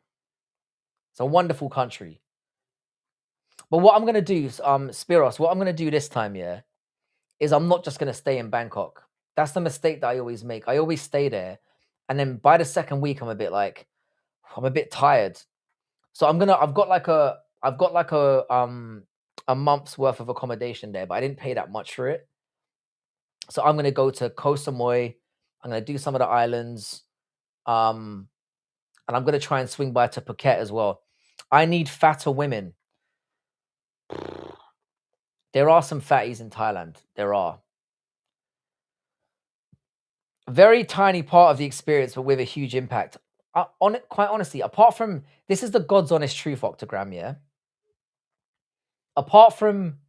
It's a wonderful country. But what I'm gonna do, Spiros, what I'm gonna do this time, yeah, is I'm not just gonna stay in Bangkok. That's the mistake that I always make. I always stay there, and then by the second week, I'm a bit tired. So I've got like a month's worth of accommodation there, but I didn't pay that much for it. So I'm gonna go to Koh Samui. I'm gonna do some of the islands, um, and I'm gonna try and swing by to Phuket as well. I need fatter women. There are some fatties in Thailand. There are. Very tiny part of the experience, but with a huge impact. On it, quite honestly, apart from this is the God's honest truth, Octogram, yeah. Apart from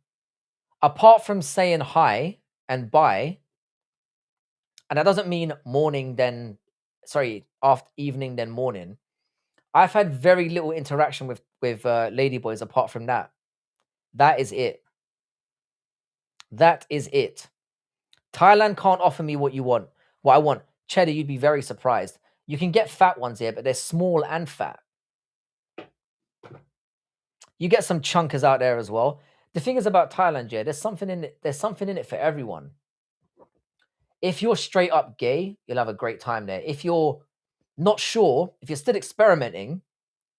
saying hi and bye, and that doesn't mean morning then after evening then morning. I've had very little interaction with ladyboys apart from that. That is it. That is it. Thailand can't offer me what you want. What I want. Cheddar, you'd be very surprised. You can get fat ones here, but they're small and fat. You get some chunkers out there as well. The thing is about Thailand, yeah, there's something in it. There's something in it for everyone. If you're straight up gay, you'll have a great time there. If you're not sure, if you're still experimenting,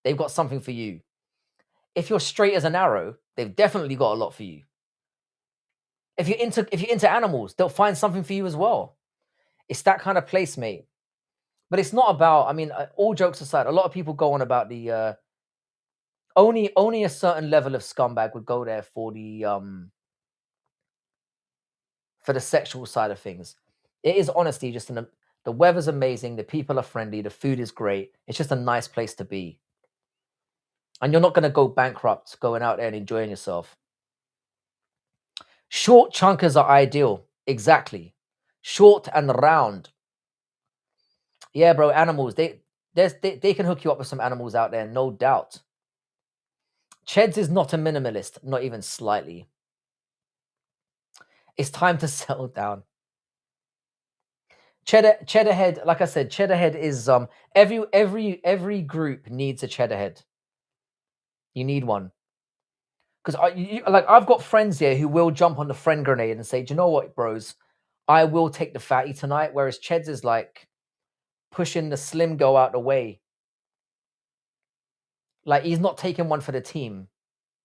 they've got something for you. If you're straight as an arrow, they've definitely got a lot for you. If you're into animals, they'll find something for you as well. It's that kind of place, mate. But it's not about. I mean, all jokes aside, a lot of people go on about the only a certain level of scumbag would go there for the sexual side of things. It is honestly just The weather's amazing. The people are friendly. The food is great. It's just a nice place to be. And you're not going to go bankrupt going out there and enjoying yourself. Short chunkers are ideal. Exactly. Short and round. Yeah, bro. Animals. They can hook you up with some animals out there, no doubt. Cheds is not a minimalist, not even slightly. It's time to settle down. Cheddar head, like I said, cheddar head is every group needs a cheddar head. You need one. Because like I've got friends here who will jump on the friend grenade and say, "Do you know what, bros? I will take the fatty tonight." Whereas Cheds is like pushing the slim go out the way. Like he's not taking one for the team.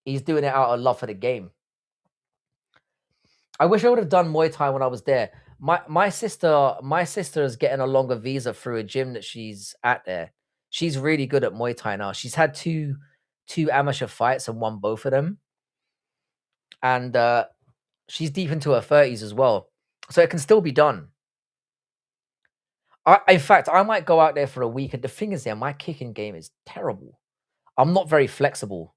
He's doing it out of love for the game. I wish I would have done Muay Thai when I was there. My sister is getting a longer visa through a gym that she's at there. She's really good at Muay Thai now. She's had two amateur fights and won both of them. And she's deep into her 30s as well. So it can still be done. In fact, I might go out there for a week. And the thing is, my kicking game is terrible. I'm not very flexible.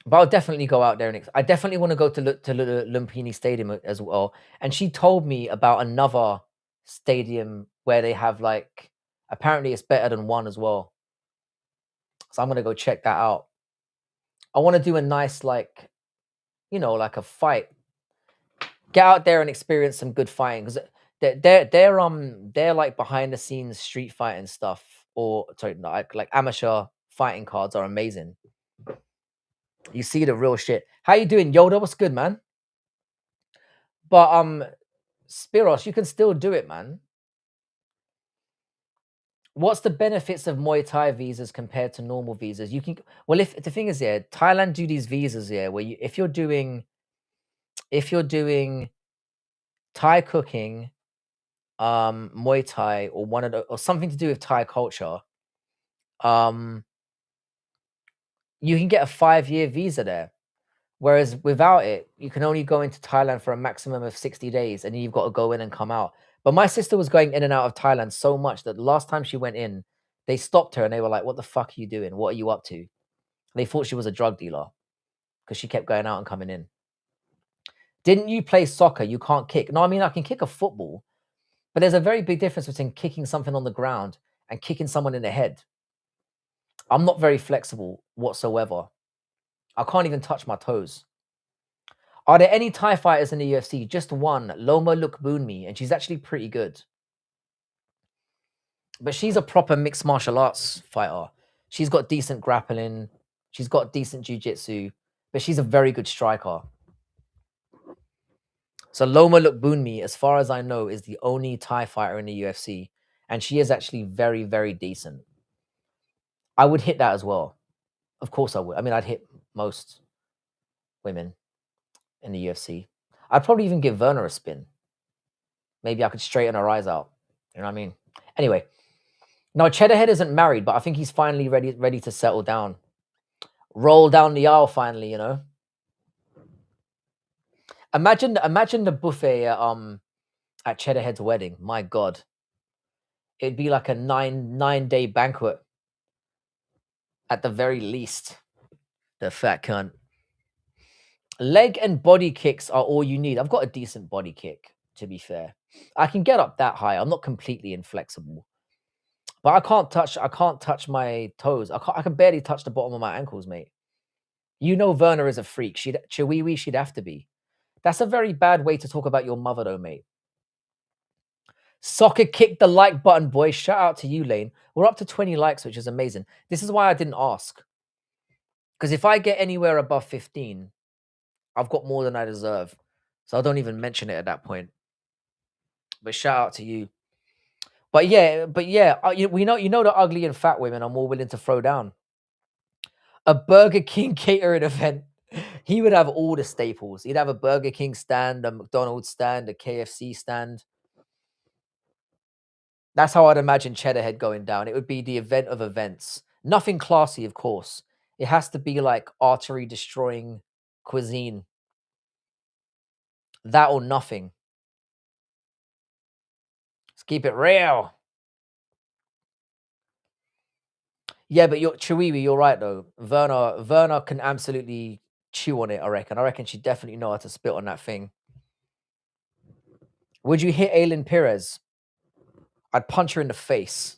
But I'll definitely go out there, and I definitely want to go to Lumpini Stadium as well. And she told me about another stadium where they have like apparently it's better than one as well. So I'm gonna go check that out. I want to do a nice like, like a fight. Get out there and experience some good fighting because they're like behind the scenes street fighting stuff, or sorry, no, like amateur fighting cards are amazing. You see the real shit. How you doing, Yoda? What's good, man? But Spiros, you can still do it, man. What's the benefits of Muay Thai visas compared to normal visas? You can if the thing is, Thailand do these visas, where if you're doing Thai cooking, Muay Thai, or one of the, or something to do with Thai culture, you can get a 5-year visa there. Whereas without it, you can only go into Thailand for a maximum of 60 days and you've got to go in and come out. But my sister was going in and out of Thailand so much that the last time she went in, they stopped her and they were like, "What the fuck are you doing? What are you up to?" They thought she was a drug dealer because she kept going out and coming in. Didn't you play soccer? You can't kick. No, I mean, I can kick a football, but there's a very big difference between kicking something on the ground and kicking someone in the head. I'm not very flexible whatsoever. I can't even touch my toes. Are there any Thai fighters in the UFC? Just one, Loma Lookboonmi, and she's actually pretty good. But she's a proper mixed martial arts fighter. She's got decent grappling. She's got decent jiu-jitsu, but she's a very good striker. So Loma Lookboonmi, as far as I know, is the only Thai fighter in the UFC, and she is actually very, very decent. I would hit that as well. Of course I would. I mean, I'd hit most women in the UFC. I'd probably even give Werner a spin. Maybe I could straighten her eyes out. You know what I mean? Anyway, no, Cheddarhead isn't married, but I think he's finally ready to settle down. Roll down the aisle finally, Imagine the buffet at Cheddarhead's wedding. My God. It'd be like a nine-day banquet at the very least. The fat cunt. Leg and body kicks are all you need. I've got a decent body kick, to be fair. I can get up that high. I'm not completely inflexible. But I can't touch my toes. I can barely touch the bottom of my ankles, mate. You know Werner is a freak. She'd have to be. That's a very bad way to talk about your mother, though, mate. Soccer kick the like button, boys. Shout out to you, Lane. We're up to 20 likes, which is amazing. This is why I didn't ask. Because if I get anywhere above 15, I've got more than I deserve. So I don't even mention it at that point. But shout out to you. But yeah, we know the ugly and fat women are more willing to throw down. A Burger King catering event. He would have all the staples. He'd have a Burger King stand, a McDonald's stand, a KFC stand. That's how I'd imagine Cheddarhead going down. It would be the event of events. Nothing classy, of course. It has to be like artery destroying cuisine. That or nothing. Keep it real. Yeah, but you're Chiwewe, you're right though. Verna can absolutely chew on it, I reckon. I reckon she definitely know how to spit on that thing. Would you hit Aylin Perez? I'd punch her in the face.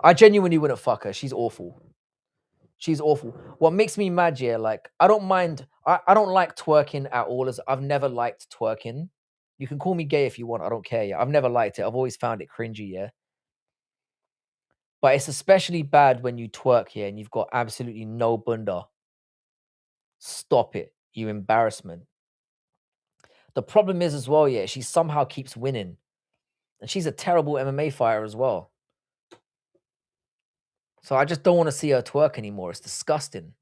I genuinely wouldn't fuck her. She's awful. She's awful. What makes me mad, yeah, like I don't mind. I don't like twerking at all. As I've never liked twerking. You can call me gay if you want. I don't care. Yeah, I've never liked it. I've always found it cringy. Yeah, but it's especially bad when you twerk here and you've got absolutely no bunda. Stop it, you embarrassment. The problem is as well, yeah, she somehow keeps winning, and she's a terrible MMA fighter as well. So I just don't want to see her twerk anymore. It's disgusting.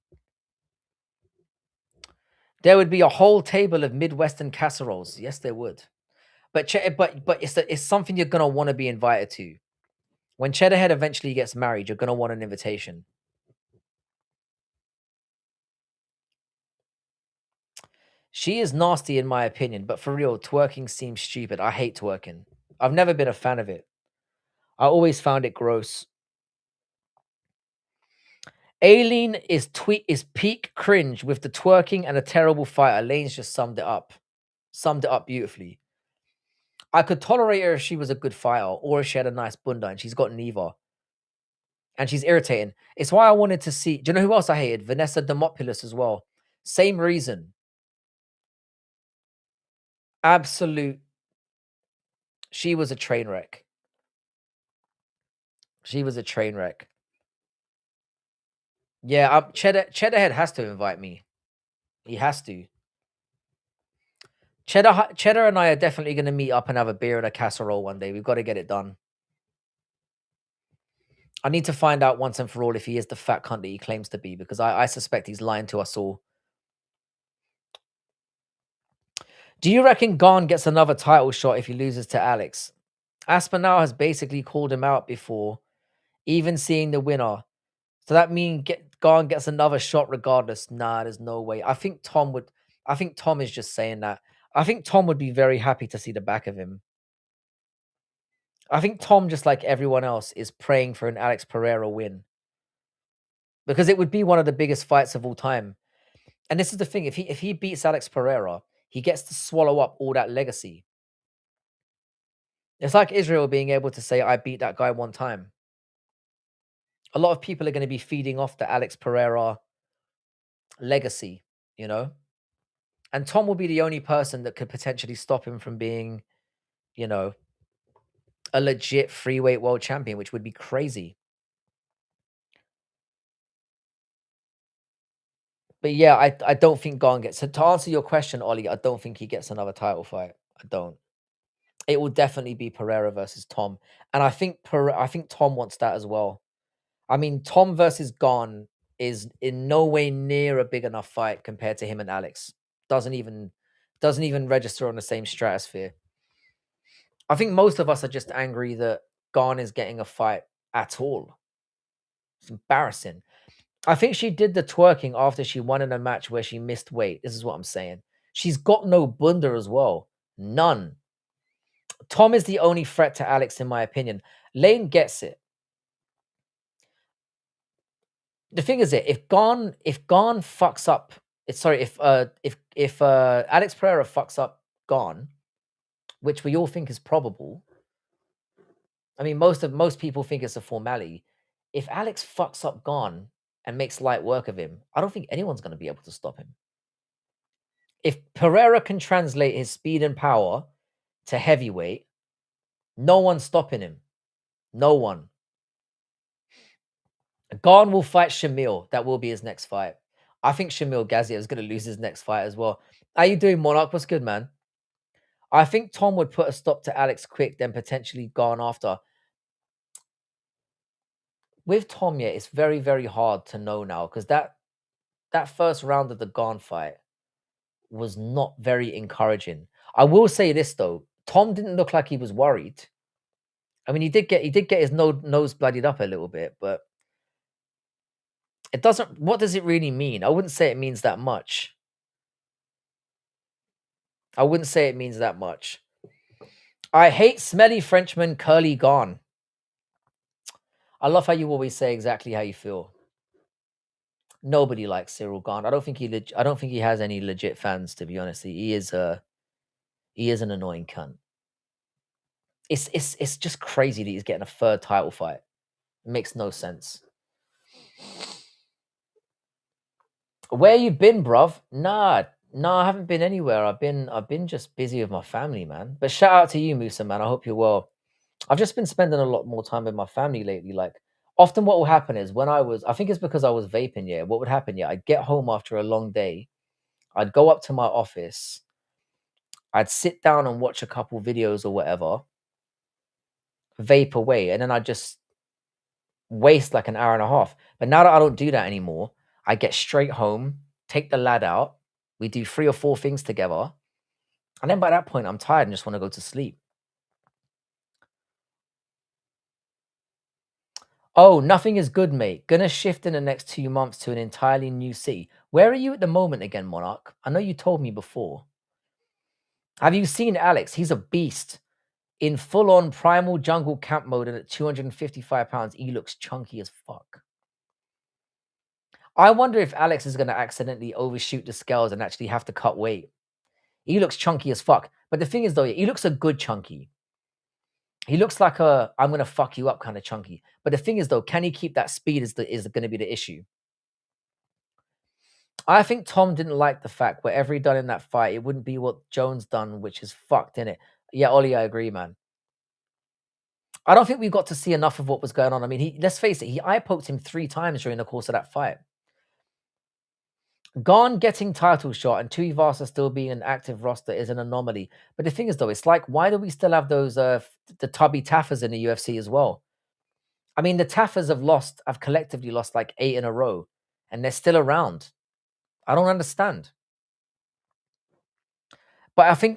There would be a whole table of Midwestern casseroles. Yes, there would. But it's something you're gonna want to be invited to. When Cheddarhead eventually gets married, you're gonna want an invitation. She is nasty in my opinion, but for real, twerking seems stupid. I hate twerking. I've never been a fan of it. I always found it gross. Aileen is peak cringe with the twerking and a terrible fighter. Lane's just summed it up. Summed it up beautifully. I could tolerate her if she was a good fighter or if she had a nice bunda, and she's got neither. And she's irritating. It's why I wanted to see. Do you know who else I hated? Vanessa Demopoulos as well. Same reason. Absolute. She was a train wreck. She was a train wreck. Yeah, Cheddarhead has to invite me. He has to. Cheddar and I are definitely going to meet up and have a beer and a casserole one day. We've got to get it done. I need to find out once and for all if he is the fat cunt that he claims to be, because I suspect he's lying to us all. Do you reckon Garn gets another title shot if he loses to Alex? Aspinall has basically called him out before, even seeing the winner. So that means Garn gets another shot regardless. Nah, there's no way. I think Tom would. I think Tom is just saying that. I think Tom would be very happy to see the back of him. I think Tom, just like everyone else, is praying for an Alex Pereira win, because it would be one of the biggest fights of all time. And this is the thing: if he beats Alex Pereira, he gets to swallow up all that legacy. It's like Israel being able to say, "I beat that guy one time." A lot of people are going to be feeding off the Alex Pereira legacy, you know. And Tom will be the only person that could potentially stop him from being, you know, a legit freeweight world champion, which would be crazy. But yeah, I don't think Gon gets. So to answer your question, Ollie, I don't think he gets another title fight. I don't. It will definitely be Pereira versus Tom, and I think Tom wants that as well. I mean, Tom versus Gon is in no way near a big enough fight compared to him and Alex. Doesn't even register on the same stratosphere. I think most of us are just angry that Gon is getting a fight at all. It's embarrassing. I think she did the twerking after she won in a match where she missed weight. This is what I'm saying. She's got no bunda as well. None. Tom is the only threat to Alex, in my opinion. Lane gets it. The thing is, if Gon fucks up, sorry, if Alex Pereira fucks up Gon, which we all think is probable. I mean, most people think it's a formality. If Alex fucks up Gon and makes light work of him, I don't think anyone's going to be able to stop him. If Pereira can translate his speed and power to heavyweight, no one's stopping him. No one. Gon will fight Shamil. That will be his next fight. I think Shamil Gaziev is going to lose his next fight as well. How you doing, Monarch? What's good, man? I think Tom would put a stop to Alex quick, then potentially Gon after. With Tom, yeah, it's very, very hard to know now, because that first round of the Gon fight was not very encouraging. I will say this though, Tom didn't look like he was worried. I mean, he did get his nose bloodied up a little bit, but it doesn't. What does it really mean? I wouldn't say it means that much. I wouldn't say it means that much. I hate smelly Frenchman Curly Gone. I love how you always say exactly how you feel. Nobody likes Cyril Gone. I don't think he has any legit fans, to be honest. He is an annoying cunt. It's just crazy that he's getting a third title fight. It makes no sense. Where you been, bruv? Nah, I haven't been anywhere. I've been just busy with my family, man. But shout out to you, Musa, man. I hope you're well. I've just been spending a lot more time with my family lately. Like, often what will happen is I think it's because I was vaping, yeah. What would happen, yeah, I'd get home after a long day, I'd go up to my office, I'd sit down and watch a couple videos or whatever, vape away, and then I'd just waste like an hour and a half. But now that I don't do that anymore, I get straight home, take the lad out, we do 3 or 4 things together, and then by that point, I'm tired and just want to go to sleep. Oh, nothing is good, mate. Gonna shift in the next 2 months to an entirely new city. Where are you at the moment again, Monarch? I know you told me before. Have you seen Alex? He's a beast. In full on primal jungle camp mode and at 255 pounds, he looks chunky as fuck. I wonder if Alex is going to accidentally overshoot the scales and actually have to cut weight. He looks chunky as fuck. But the thing is, though, he looks a good chunky. He looks like a I'm going to fuck you up kind of chunky. But the thing is, though, can he keep that speed is going to be the issue. I think Tom didn't like the fact whatever he done in that fight, it wouldn't be what Jones done, which is fucked in it. Yeah, Ollie, I agree, man. I don't think we got to see enough of what was going on. I mean, let's face it, he eye poked him 3 times during the course of that fight. Gone getting title shot and Tuivasa still being an active roster is an anomaly. But the thing is, though, it's like, why do we still have those the tubby taffers in the UFC as well? I mean, the taffers have collectively lost like 8 in a row, and they're still around. I don't understand. But I think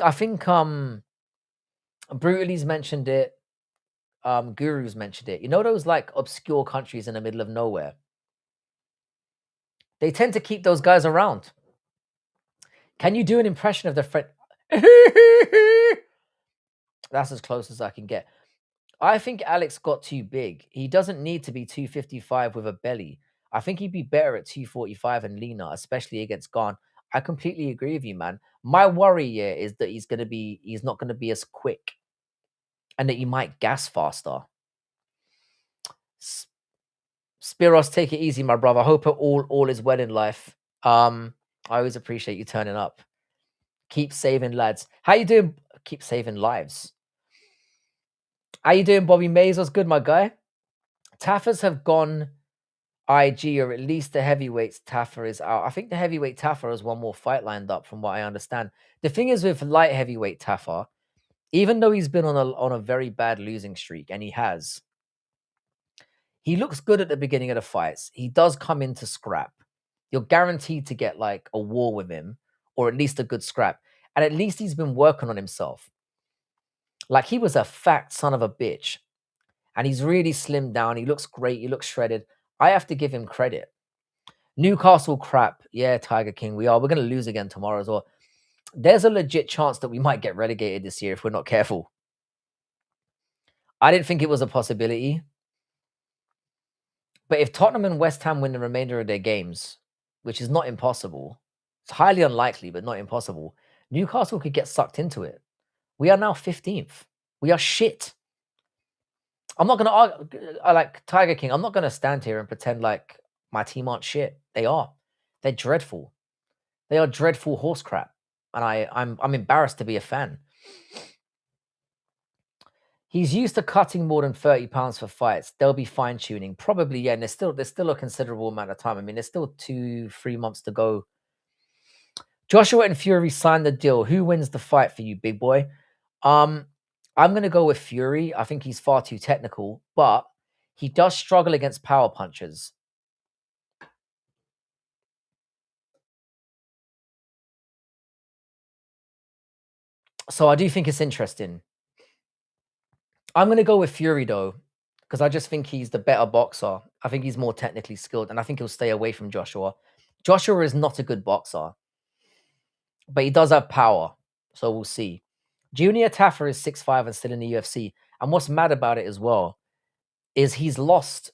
Brutali's mentioned it. Guru's mentioned it. You know those like obscure countries in the middle of nowhere? They tend to keep those guys around. Can you do an impression of the French? That's as close as I can get. I think Alex got too big. He doesn't need to be 255 with a belly. I think he'd be better at 245 and leaner, especially against Gone. I completely agree with you, man. My worry here is that he's not gonna be as quick, and that he might gas faster. Spiros, take it easy, my brother. I hope all is well in life. I always appreciate you turning up. Keep saving lads. How you doing? Keep saving lives. How you doing, Bobby Mays? What's good, my guy? Taffers have gone IG, or at least the heavyweights Taffer is out. I think the heavyweight Taffer has one more fight lined up, from what I understand. The thing is with light heavyweight Taffer, even though he's been on a very bad losing streak, and he looks good at the beginning of the fights. He does come into scrap. You're guaranteed to get like a war with him, or at least a good scrap. And at least he's been working on himself. Like, he was a fat son of a bitch, and he's really slimmed down. He looks great. He looks shredded. I have to give him credit. Newcastle crap. Yeah, Tiger King. We're going to lose again tomorrow as well. There's a legit chance that we might get relegated this year if we're not careful. I didn't think it was a possibility. But if Tottenham and West Ham win the remainder of their games, which is not impossible, it's highly unlikely, but not impossible, Newcastle could get sucked into it. We are now 15th. We are shit. I'm not going to argue, like Tiger King, I'm not going to stand here and pretend like my team aren't shit. They are. They're dreadful. They are dreadful horse crap. And I'm embarrassed to be a fan. He's used to cutting more than 30 pounds for fights. They'll be fine tuning. Probably, yeah. And there's still a considerable amount of time. I mean, there's still 2-3 months to go. Joshua and Fury signed the deal. Who wins the fight for you, big boy? I'm gonna go with Fury. I think he's far too technical, but he does struggle against power punchers. So I do think it's interesting. I'm gonna go with Fury though, because I just think he's the better boxer. I think he's more technically skilled, and I think he'll stay away from Joshua. Joshua is not a good boxer, but he does have power, so we'll see. Junior Taffer is 6'5" and still in the UFC. And what's mad about it as well is he's lost.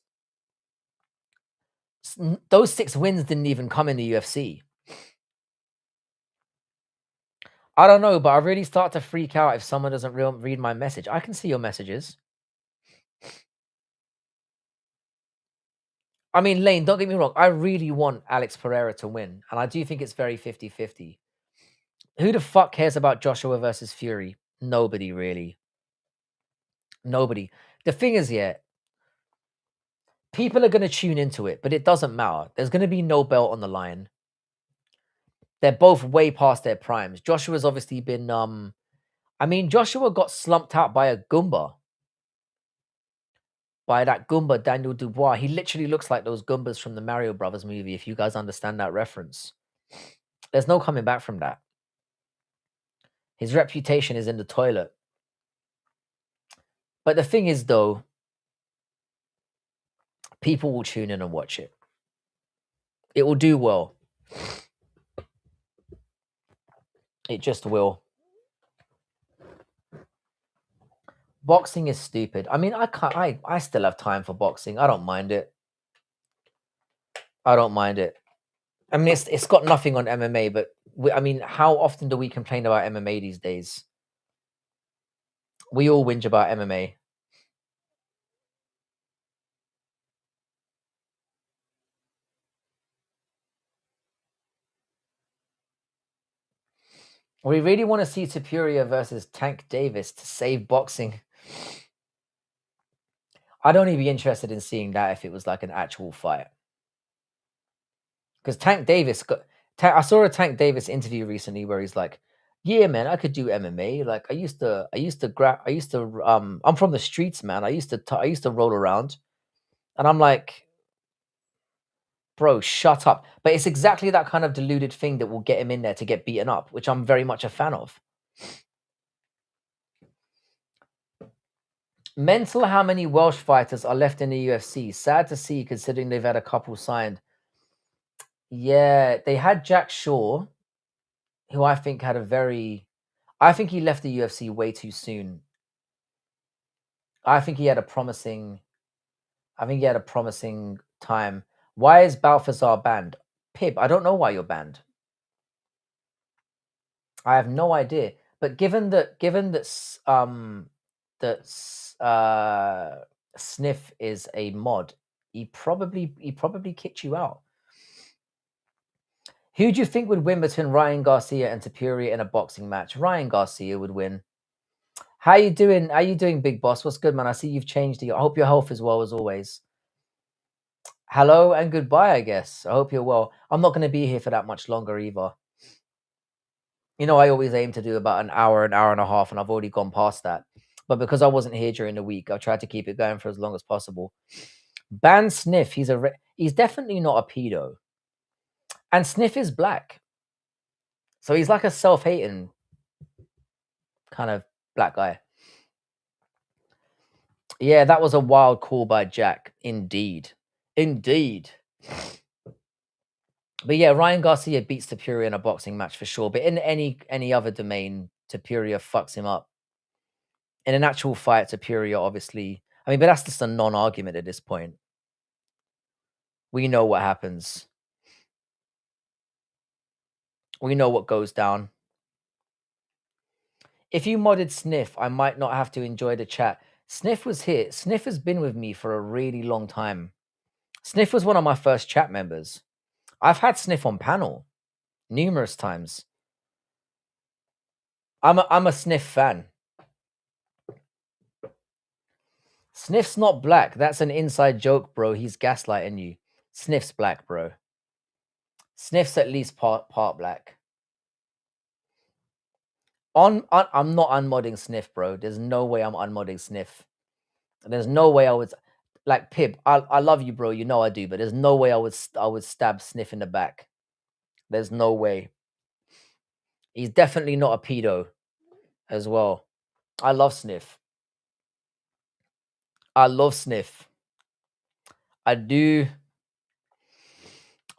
Those 6 wins didn't even come in the UFC. I don't know, but I really start to freak out if someone doesn't read my message. I can see your messages. I mean, Lane, don't get me wrong. I really want Alex Pereira to win. And I do think it's very 50-50. Who the fuck cares about Joshua versus Fury? Nobody, really. Nobody. The thing is, yeah, people are going to tune into it, but it doesn't matter. There's going to be no belt on the line. They're both way past their primes. Joshua's obviously been, I mean, Joshua got slumped out by a Goomba. By that Goomba, Daniel Dubois. He literally looks like those Goombas from the Mario Brothers movie, if you guys understand that reference. There's no coming back from that. His reputation is in the toilet. But the thing is, though, people will tune in and watch it. It will do well. It just will. Boxing is stupid. I mean, I still have time for boxing. I don't mind it. I don't mind it. I mean, it's got nothing on MMA, but I mean, how often do we complain about MMA these days? We all whinge about MMA. We really want to see Superior versus Tank Davis to save boxing. I'd only be interested in seeing that if it was like an actual fight. Because Tank Davis I saw a Tank Davis interview recently where he's like, "Yeah, man, I could do MMA. Like I'm from the streets, man. I used to roll around." And I'm like, "Bro, shut up." But it's exactly that kind of deluded thing that will get him in there to get beaten up, which I'm very much a fan of. Mental how many Welsh fighters are left in the UFC. Sad to see considering they've had a couple signed. Yeah, they had Jack Shaw, who I think had I think he left the UFC way too soon. I think he had a promising time. Why is Balthazar banned? Pib, I don't know why you're banned. I have no idea. But given that Sniff is a mod, he probably kicked you out. Who do you think would win between Ryan Garcia and Superior in a boxing match? Ryan Garcia would win. How you doing? How you doing, big boss? What's good, man? I see you've changed. I hope your health is well as always. Hello and goodbye, I guess. I hope you're well. I'm not going to be here for that much longer either. You know, I always aim to do about an hour and a half, and I've already gone past that. But because I wasn't here during the week, I tried to keep it going for as long as possible. Ban Sniff. He's definitely not a pedo. And Sniff is black. So he's like a self-hating kind of black guy. Yeah, that was a wild call by Jack. Indeed. Indeed. But yeah, Ryan Garcia beats Tapuria in a boxing match for sure. But in any other domain, Tapuria fucks him up. In an actual fight, Tapuria obviously. I mean, but that's just a non-argument at this point. We know what happens. We know what goes down. If you modded Sniff, I might not have to enjoy the chat. Sniff was here. Sniff has been with me for a really long time. Sniff was one of my first chat members. I've had Sniff on panel numerous times. I'm a Sniff fan. Sniff's not black. That's an inside joke, bro. He's gaslighting you. Sniff's black, bro. Sniff's at least part black. I'm not unmodding Sniff, bro. There's no way I'm unmodding Sniff. There's no way I would like Pib. I love you, bro. You know I do, but there's no way I would stab Sniff in the back. There's no way. He's definitely not a pedo as well. I love Sniff. I love Sniff. I do.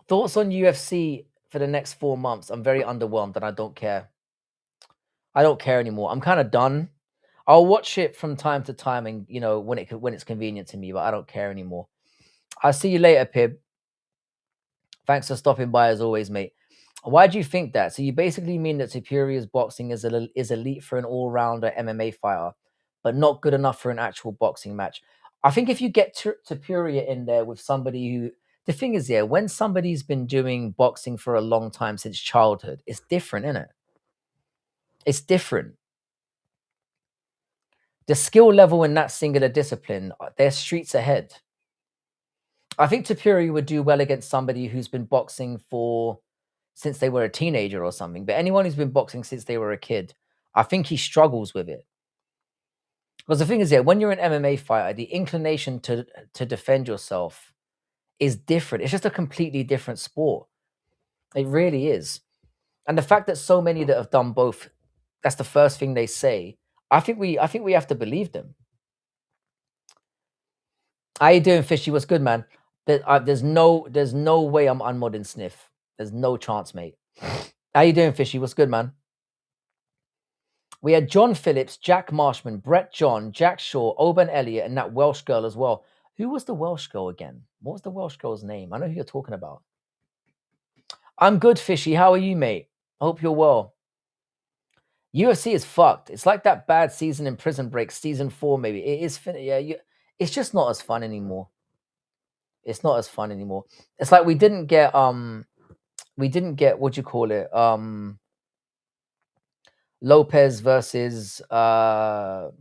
Thoughts on UFC for the next 4 months? I'm very underwhelmed and I don't care. I don't care anymore. I'm kind of done. I'll watch it from time to time, and when it's convenient to me, but I don't care anymore. I'll see you later, Pib. Thanks for stopping by as always, mate. Why do you think that? So you basically mean that Superior's boxing is elite for an all-rounder MMA fighter, but not good enough for an actual boxing match. I think if you get Superior in there with somebody who, the thing is, yeah, when somebody's been doing boxing for a long time since childhood, it's different, isn't it? It's different. The skill level in that singular discipline, they're streets ahead. I think Tapiri would do well against somebody who's been boxing for since they were a teenager or something. But anyone who's been boxing since they were a kid, I think he struggles with it. Because the thing is, yeah, when you're an MMA fighter, the inclination to defend yourself is different. It's just a completely different sport. It really is. And the fact that so many that have done both, that's the first thing they say. I think we have to believe them. How you doing, Fishy? What's good, man? There's no way I'm unmodding Sniff. There's no chance, mate. How you doing, Fishy? What's good, man? We had John Phillips, Jack Marshman, Brett John, Jack Shaw, Oban Elliott, and that Welsh girl as well. Who was the Welsh girl again? What was the Welsh girl's name? I know who you're talking about. I'm good, Fishy. How are you, mate? I hope you're well. UFC is fucked. It's like that bad season in Prison Break, season 4, maybe. It is it's just not as fun anymore. It's not as fun anymore. It's like we didn't get what do you call it? Lopez versus Yair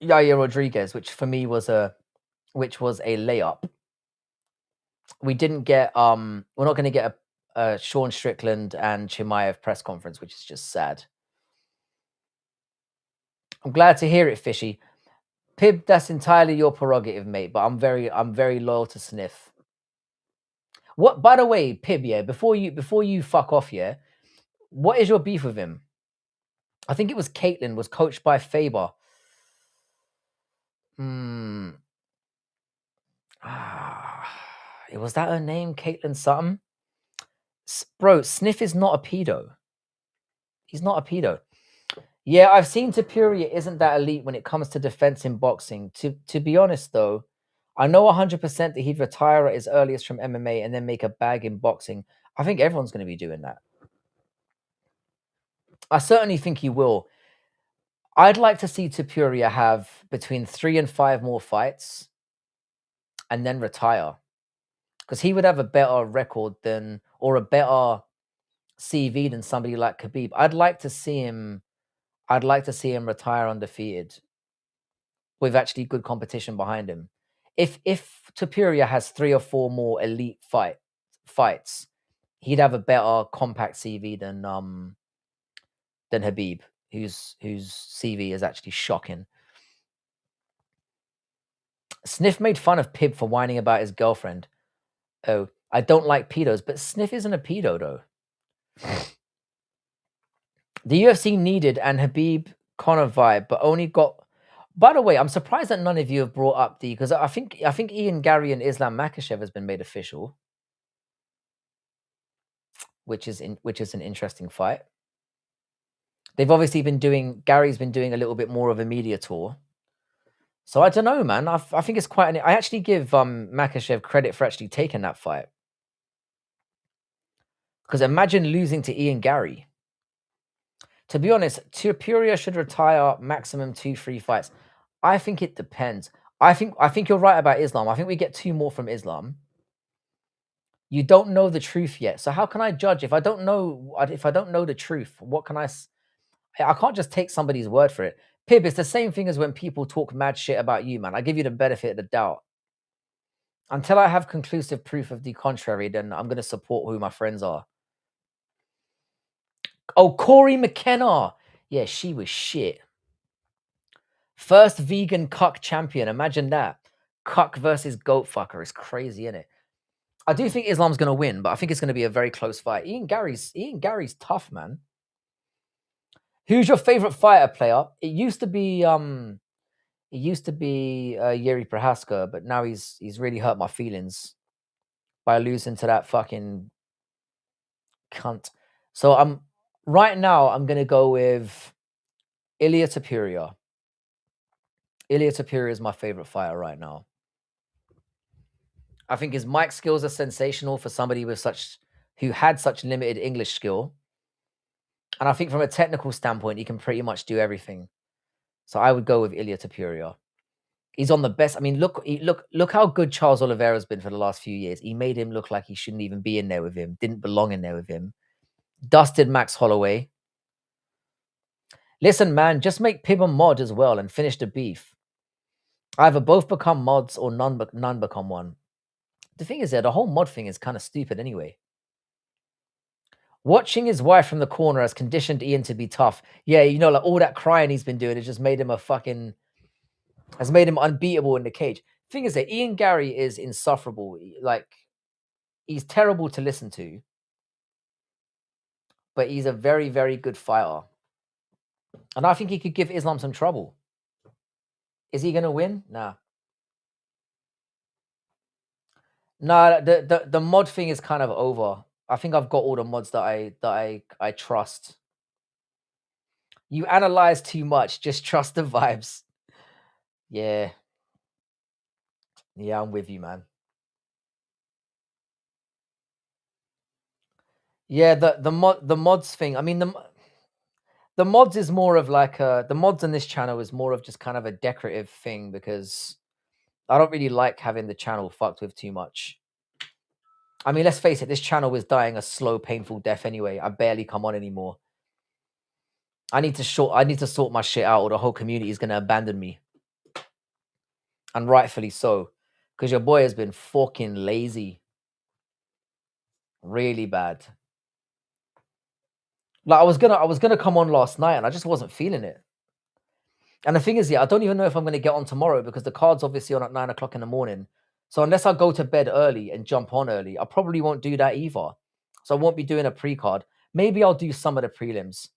Rodriguez, which for me was a layup. We didn't get we're not going to get a Sean Strickland and Chimaev press conference, which is just sad. I'm glad to hear it, Fishy. Pib, that's entirely your prerogative, mate, but I'm very loyal to Sniff. What, by the way, Pib, yeah, before you fuck off, yeah, what is your beef with him? I think it was Caitlin, was coached by Faber. Was that her name? Caitlin something? Bro, Sniff is not a pedo. He's not a pedo. Yeah, I've seen Tapuria isn't that elite when it comes to defense in boxing. To be honest, though, I know 100% that he'd retire at his earliest from MMA and then make a bag in boxing. I think everyone's going to be doing that. I certainly think he will. I'd like to see Tapuria have between 3 and 5 more fights and then retire. Because he would have a better record than, or a better CV than somebody like Khabib. I'd like to see him retire undefeated with actually good competition behind him. If Tapuria has 3 or 4 more elite fights, he'd have a better compact CV than Khabib, whose CV is actually shocking. Sniff made fun of Pib for whining about his girlfriend. Oh, I don't like pedos, but Sniff isn't a pedo though. The UFC needed an Habib Conor vibe, but only got. By the way, I'm surprised that none of you have brought up because I think Ian Gary and Islam Makhachev has been made official, which is an interesting fight. They've obviously Gary's been doing a little bit more of a media tour. So I don't know, man. I think it's quite. I actually give Makhachev credit for actually taking that fight. Because imagine losing to Ian Gary. To be honest, Tupuria should retire maximum 2-3 fights. I think it depends. I think you're right about Islam. I think we get 2 more from Islam. You don't know the truth yet. So how can I judge if I don't know the truth? What can I can't just take somebody's word for it. Pib, it's the same thing as when people talk mad shit about you, man. I give you the benefit of the doubt. Until I have conclusive proof of the contrary, then I'm going to support who my friends are. Oh, Corey McKenna. Yeah, she was shit. First vegan cuck champion. Imagine that. Cuck versus goat fucker is crazy, isn't it? I do think Islam's going to win, but I think it's going to be a very close fight. Ian Gary's tough, man. Who's your favorite fighter player? It used to be Yuri Prohaska, but now he's really hurt my feelings by losing to that fucking cunt. So right now I'm gonna go with Ilya Topuria. Ilya Topuria is my favorite fighter right now. I think his mic skills are sensational for somebody with who had such limited English skill. And I think from a technical standpoint, he can pretty much do everything. So I would go with Ilya Topuria. He's on the best. I mean, look how good Charles Oliveira's been for the last few years. He made him look like he shouldn't even be in there with him, didn't belong in there with him. Dusted Max Holloway. Listen, man, just make Pib a mod as well and finish the beef. Either both become mods or none become one. The thing is, the whole mod thing is kind of stupid anyway. Watching his wife from the corner has conditioned Ian to be tough. Yeah, you know, like all that crying he's been doing has just made him has made him unbeatable in the cage. Thing is that Ian Gary is insufferable. Like, he's terrible to listen to, but he's a very, very good fighter. And I think he could give Islam some trouble. Is he going to win? Nah. Nah, the mod thing is kind of over. I think I've got all the mods that I trust. You analyze too much. Just trust the vibes. Yeah. Yeah, I'm with you, man. Yeah, the mods thing. I mean, the mods is more of like the mods on this channel is more of just kind of a decorative thing because I don't really like having the channel fucked with too much. I mean, let's face it, this channel is dying a slow, painful death anyway. I barely come on anymore. I need to sort my shit out or the whole community is gonna abandon me. And rightfully so. Because your boy has been fucking lazy. Really bad. Like I was gonna come on last night and I just wasn't feeling it. And the thing is, yeah, I don't even know if I'm gonna get on tomorrow because the card's obviously on at 9 o'clock in the morning. So unless I go to bed early and jump on early, I probably won't do that either. So I won't be doing a pre-card. Maybe I'll do some of the prelims.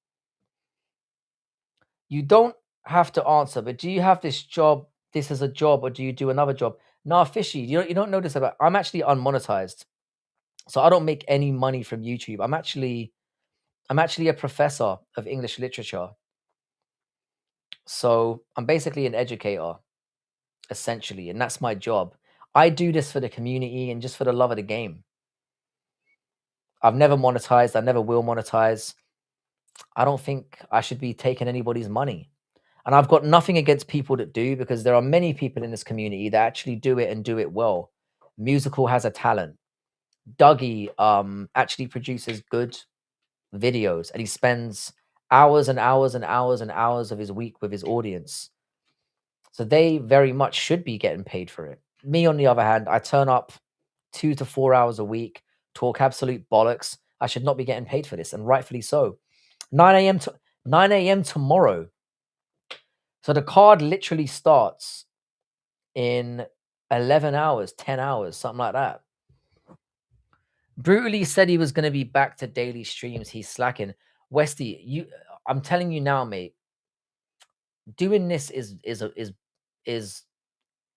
You don't have to answer, but do you have this job? This is a job, or do you do another job? No, fishy. You don't know this about. I'm actually unmonetized, so I don't make any money from YouTube. I'm actually a professor of English literature, so I'm basically an educator, essentially, and that's my job. I do this for the community and just for the love of the game. I've never monetized. I never will monetize. I don't think I should be taking anybody's money. And I've got nothing against people that do because there are many people in this community that actually do it and do it well. Musical has a talent. Dougie actually produces good videos and he spends hours and hours and hours and hours of his week with his audience. So they very much should be getting paid for it. Me, on the other hand, I turn up 2 to 4 hours a week, talk absolute bollocks. I should not be getting paid for this, and rightfully so. 9 a.m. tomorrow. So the card literally starts in 11 hours, 10 hours, something like that. Brutally said he was going to be back to daily streams. He's slacking. Westy, I'm telling you now, mate. Doing this is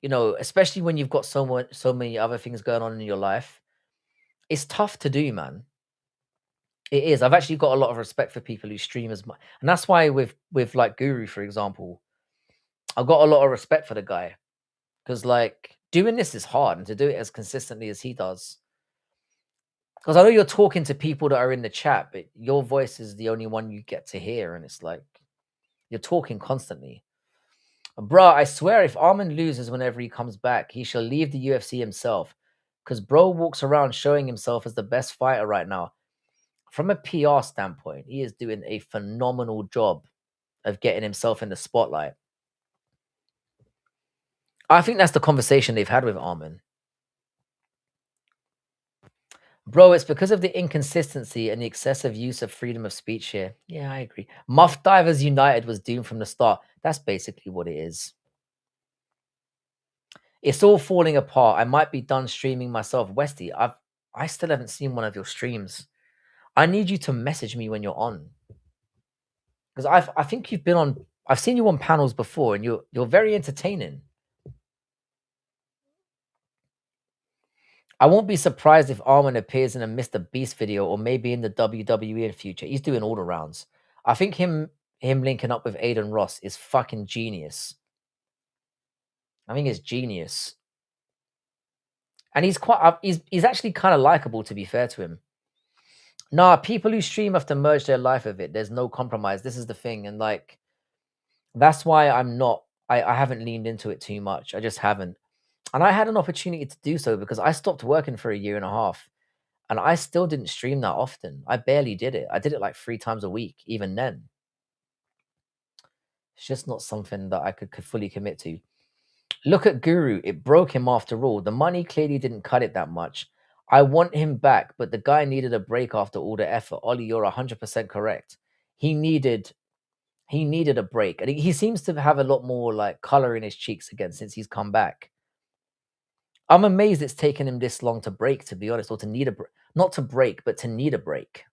you know, especially when you've got so many other things going on in your life. It's tough to do, man. It is. I've actually got a lot of respect for people who stream as much, and that's why with like Guru, for example, I've got a lot of respect for the guy because like doing this is hard, and to do it as consistently as he does. Because I know you're talking to people that are in the chat, but your voice is the only one you get to hear, and it's like you're talking constantly. Bruh, I swear if Armin loses whenever he comes back, he shall leave the UFC himself. Because bro walks around showing himself as the best fighter right now. From a PR standpoint, he is doing a phenomenal job of getting himself in the spotlight. I think that's the conversation they've had with Armin. Bro, it's because of the inconsistency and the excessive use of freedom of speech here. Yeah, I agree. Muff Divers United was doomed from the start. That's basically what it is. It's all falling apart. I might be done streaming myself. Westy, I still haven't seen one of your streams. I need you to message me when you're on. Because I think you've been on, I've seen you on panels before and you're very entertaining. I won't be surprised if Armin appears in a Mr. Beast video or maybe in the WWE in future. He's doing all the rounds. I think him linking up with Aiden Ross is fucking genius. I think it's genius. And he's quite he's actually kind of likable, to be fair to him. Nah, people who stream have to merge their life with it. There's no compromise. This is the thing. And like that's why I haven't leaned into it too much. I just haven't. And I had an opportunity to do so because I stopped working for a year and a half. And I still didn't stream that often. I barely did it. I did it like 3 times a week, even then. It's just not something that I could fully commit to. Look at Guru. It broke him after all. The money clearly didn't cut it that much. I want him back, but the guy needed a break after all the effort. Ollie, you're 100% correct. He needed a break. And he seems to have a lot more like color in his cheeks again since he's come back. I'm amazed it's taken him this long to break, to be honest, or to need a break. Not to break, but to need a break.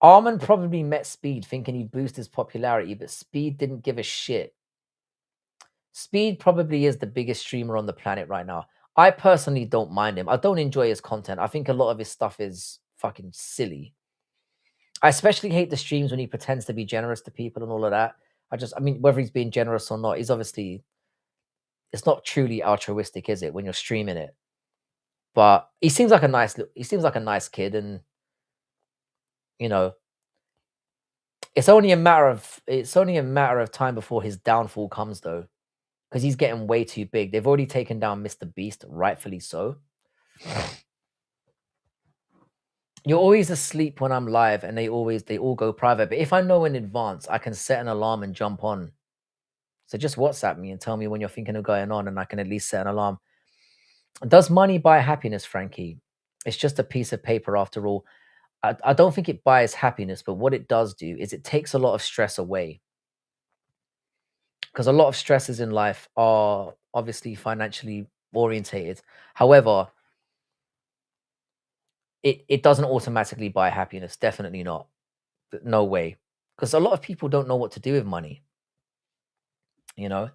Armin probably met Speed thinking he'd boost his popularity, but Speed didn't give a shit. Speed probably is the biggest streamer on the planet right now. I personally don't mind him. I don't enjoy his content. I think a lot of his stuff is fucking silly. I especially hate the streams when he pretends to be generous to people and all of that. I mean, whether he's being generous or not, he's obviously, it's not truly altruistic, is it, when you're streaming it? But he seems like a nice kid, and you know, it's only a matter of time before his downfall comes, though, because he's getting way too big. They've already taken down Mr. Beast, rightfully so. You're always asleep when I'm live, and they all go private. But if I know in advance, I can set an alarm and jump on. So just WhatsApp me and tell me when you're thinking of going on, and I can at least set an alarm. Does money buy happiness, Frankie? It's just a piece of paper after all. I don't think it buys happiness, but what it does do is it takes a lot of stress away. Because a lot of stresses in life are obviously financially orientated. However, it doesn't automatically buy happiness. Definitely not. No way. Because a lot of people don't know what to do with money. You know,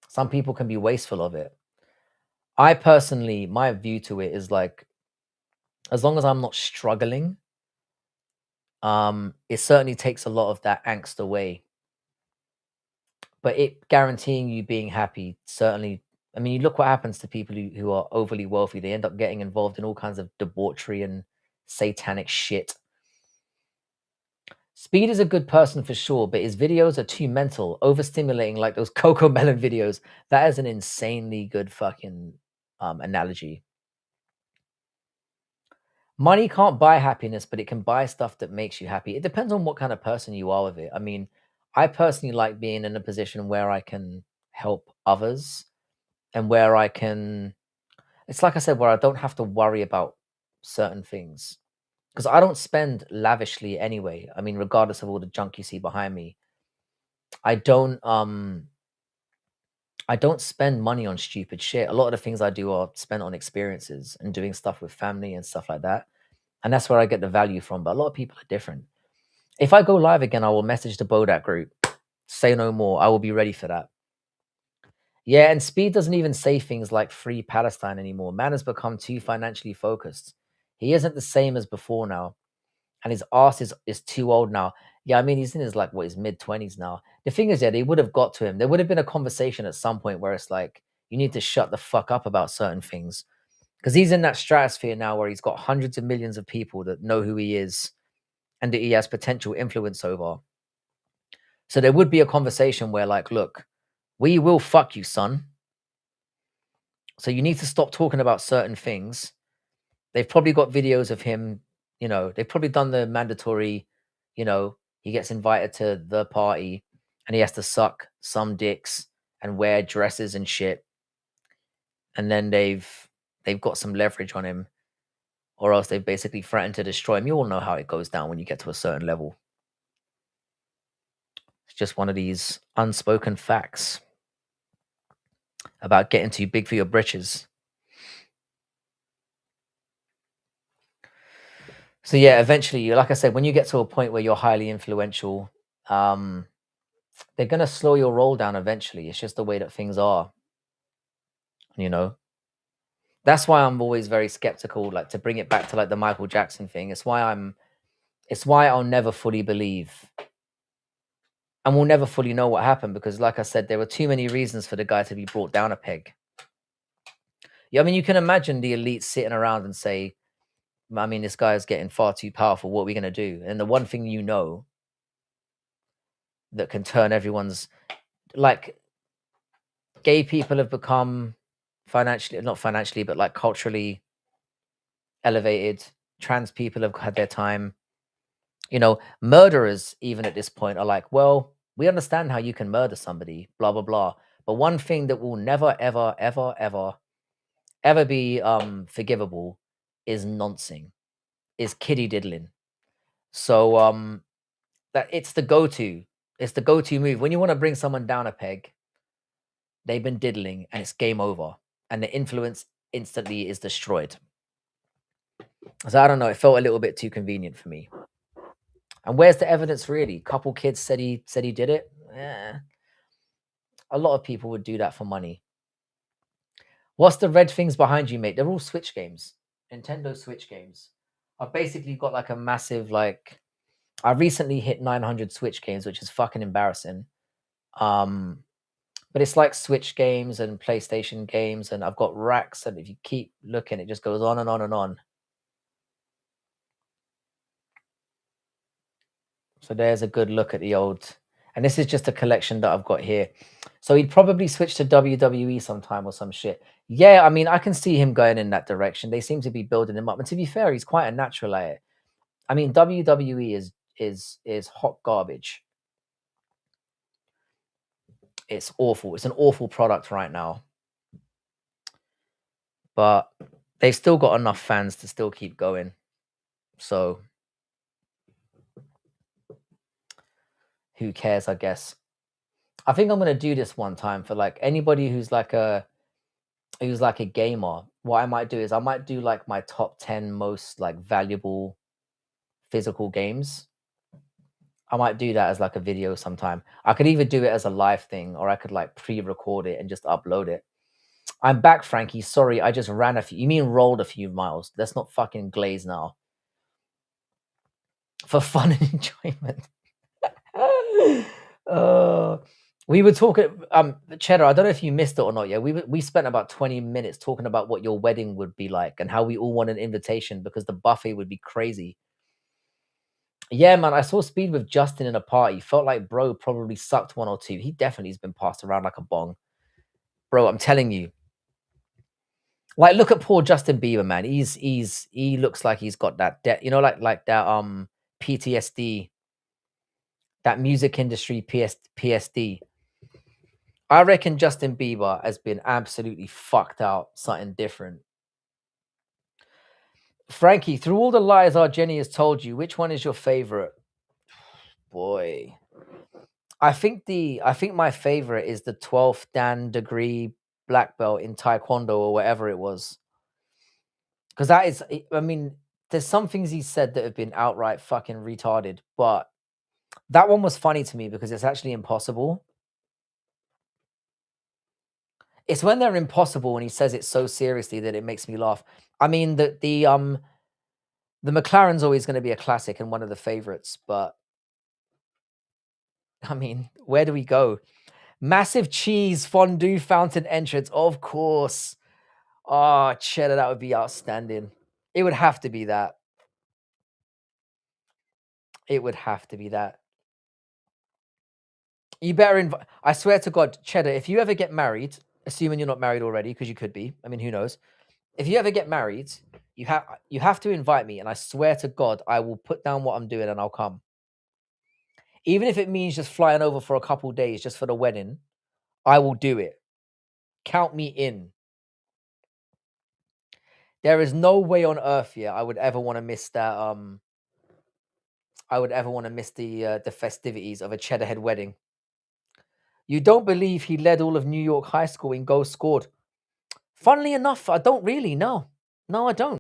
some people can be wasteful of it. I personally, my view to it is like, as long as I'm not struggling, it certainly takes a lot of that angst away. But it guaranteeing you being happy, certainly. I mean, you look what happens to people who are overly wealthy. They end up getting involved in all kinds of debauchery and satanic shit. Speed is a good person for sure, but his videos are too mental, overstimulating, like those Coco Melon videos. That is an insanely good fucking analogy. Money can't buy happiness, but it can buy stuff that makes you happy. It depends on what kind of person you are with it. I mean, I personally like being in a position where I can help others and where I can, it's like I said, where I don't have to worry about certain things. Because I don't spend lavishly anyway. I mean, regardless of all the junk you see behind me, I don't um I don't spend money on stupid shit. A lot of the things I do are spent on experiences and doing stuff with family and stuff like that. And that's where I get the value from. But a lot of people are different. If I go live again, I will message the Bodak group. Say no more. I will be ready for that. Yeah, and Speed doesn't even say things like free Palestine anymore. Man has become too financially focused. He isn't the same as before now. And his ass is too old now. Yeah, I mean, he's in his like what his mid-20s now. The thing is, yeah, they would have got to him. There would have been a conversation at some point where it's like, you need to shut the fuck up about certain things. Because he's in that stratosphere now where he's got hundreds of millions of people that know who he is and that he has potential influence over. So there would be a conversation where, like, look, we will fuck you, son. So you need to stop talking about certain things. They've probably got videos of him, they've probably done the mandatory, he gets invited to the party and he has to suck some dicks and wear dresses and shit. And then they've got some leverage on him, or else they've basically threatened to destroy him. You all know how it goes down when you get to a certain level. It's just one of these unspoken facts about getting too big for your britches. So yeah, eventually, like I said, when you get to a point where you're highly influential, they're gonna slow your roll down eventually. It's just the way that things are, you know. That's why I'm always very skeptical, like, to bring it back to, like, the Michael Jackson thing. It's why I'll never fully believe, and we'll never fully know what happened because, like I said, there were too many reasons for the guy to be brought down a peg. Yeah, I mean, you can imagine the elite sitting around and say, I mean, this guy is getting far too powerful. What are we going to do? And the one thing you know that can turn everyone's, like, gay people have become financially, not financially, but like culturally elevated. Trans people have had their time. You know, murderers, even at this point, are like, well, we understand how you can murder somebody, blah, blah, blah. But one thing that will never, ever, ever, ever, ever be forgivable is noncing, is kiddie diddling. So that it's the go-to. It's the go-to move. When you want to bring someone down a peg, they've been diddling and it's game over. And the influence instantly is destroyed. So I don't know. It felt a little bit too convenient for me. And where's the evidence really? Couple kids said he did it. A lot of people would do that for money. What's the red things behind you, mate? They're all Switch games. Nintendo Switch games. I've basically got like a massive, like, I recently hit 900 Switch games, which is fucking embarrassing. But it's like Switch games and PlayStation games, and I've got racks, and if you keep looking, it just goes on and on and on. So there's a good look at the old, and this is just a collection that I've got here. So he'd probably switch to WWE sometime or some shit. Yeah, I mean, I can see him going in that direction. They seem to be building him up, and to be fair, he's quite a natural at it. I mean, WWE is hot garbage. It's awful. It's an awful product right now, but they've still got enough fans to still keep going. So who cares? I guess. I think I'm gonna do this one time for like anybody who's like a gamer. What I might do is I might do like my top 10 most like valuable physical games. I might do that as like a video sometime. I could either do it as a live thing or I could like pre-record it and just upload it. I'm back, Frankie. Sorry, I just ran a few. You mean rolled a few miles? Let's not fucking glaze now. For fun and enjoyment. We were talking, Cheddar. I don't know if you missed it or not. Yeah, we spent about 20 minutes talking about what your wedding would be like and how we all want an invitation because the buffet would be crazy. Yeah, man. I saw Speed with Justin in a party. Felt like bro probably sucked one or two. He definitely has been passed around like a bong, bro. I'm telling you. Like, look at poor Justin Bieber, man. He looks like he's got that you know, like that PTSD, that music industry PSD. I reckon Justin Bieber has been absolutely fucked out, something different. Frankie, through all the lies our Jenny has told you, which one is your favorite? Boy. I think my favorite is the 12th Dan degree black belt in Taekwondo or whatever it was. Because that is, I mean, there's some things he said that have been outright fucking retarded, but that one was funny to me because it's actually impossible. It's when they're impossible and he says it so seriously that it makes me laugh. I mean, the McLaren's always going to be a classic and one of the favorites, but I mean, where do we go? Massive cheese fondue fountain entrance, of course. Oh, cheddar, that would be outstanding. It would have to be that. It would have to be that. You better invite. I swear to God, cheddar, if you ever get married, assuming you're not married already, because you could be. I mean, who knows? If you ever get married, you have to invite me, and I swear to God, I will put down what I'm doing and I'll come. Even if it means just flying over for a couple days just for the wedding, I will do it. Count me in. There is no way on earth, I would ever want to miss that. I would ever want to miss the festivities of a Cheddarhead wedding. You don't believe he led all of New York high school in goals scored? Funnily enough, I don't really know. No, I don't.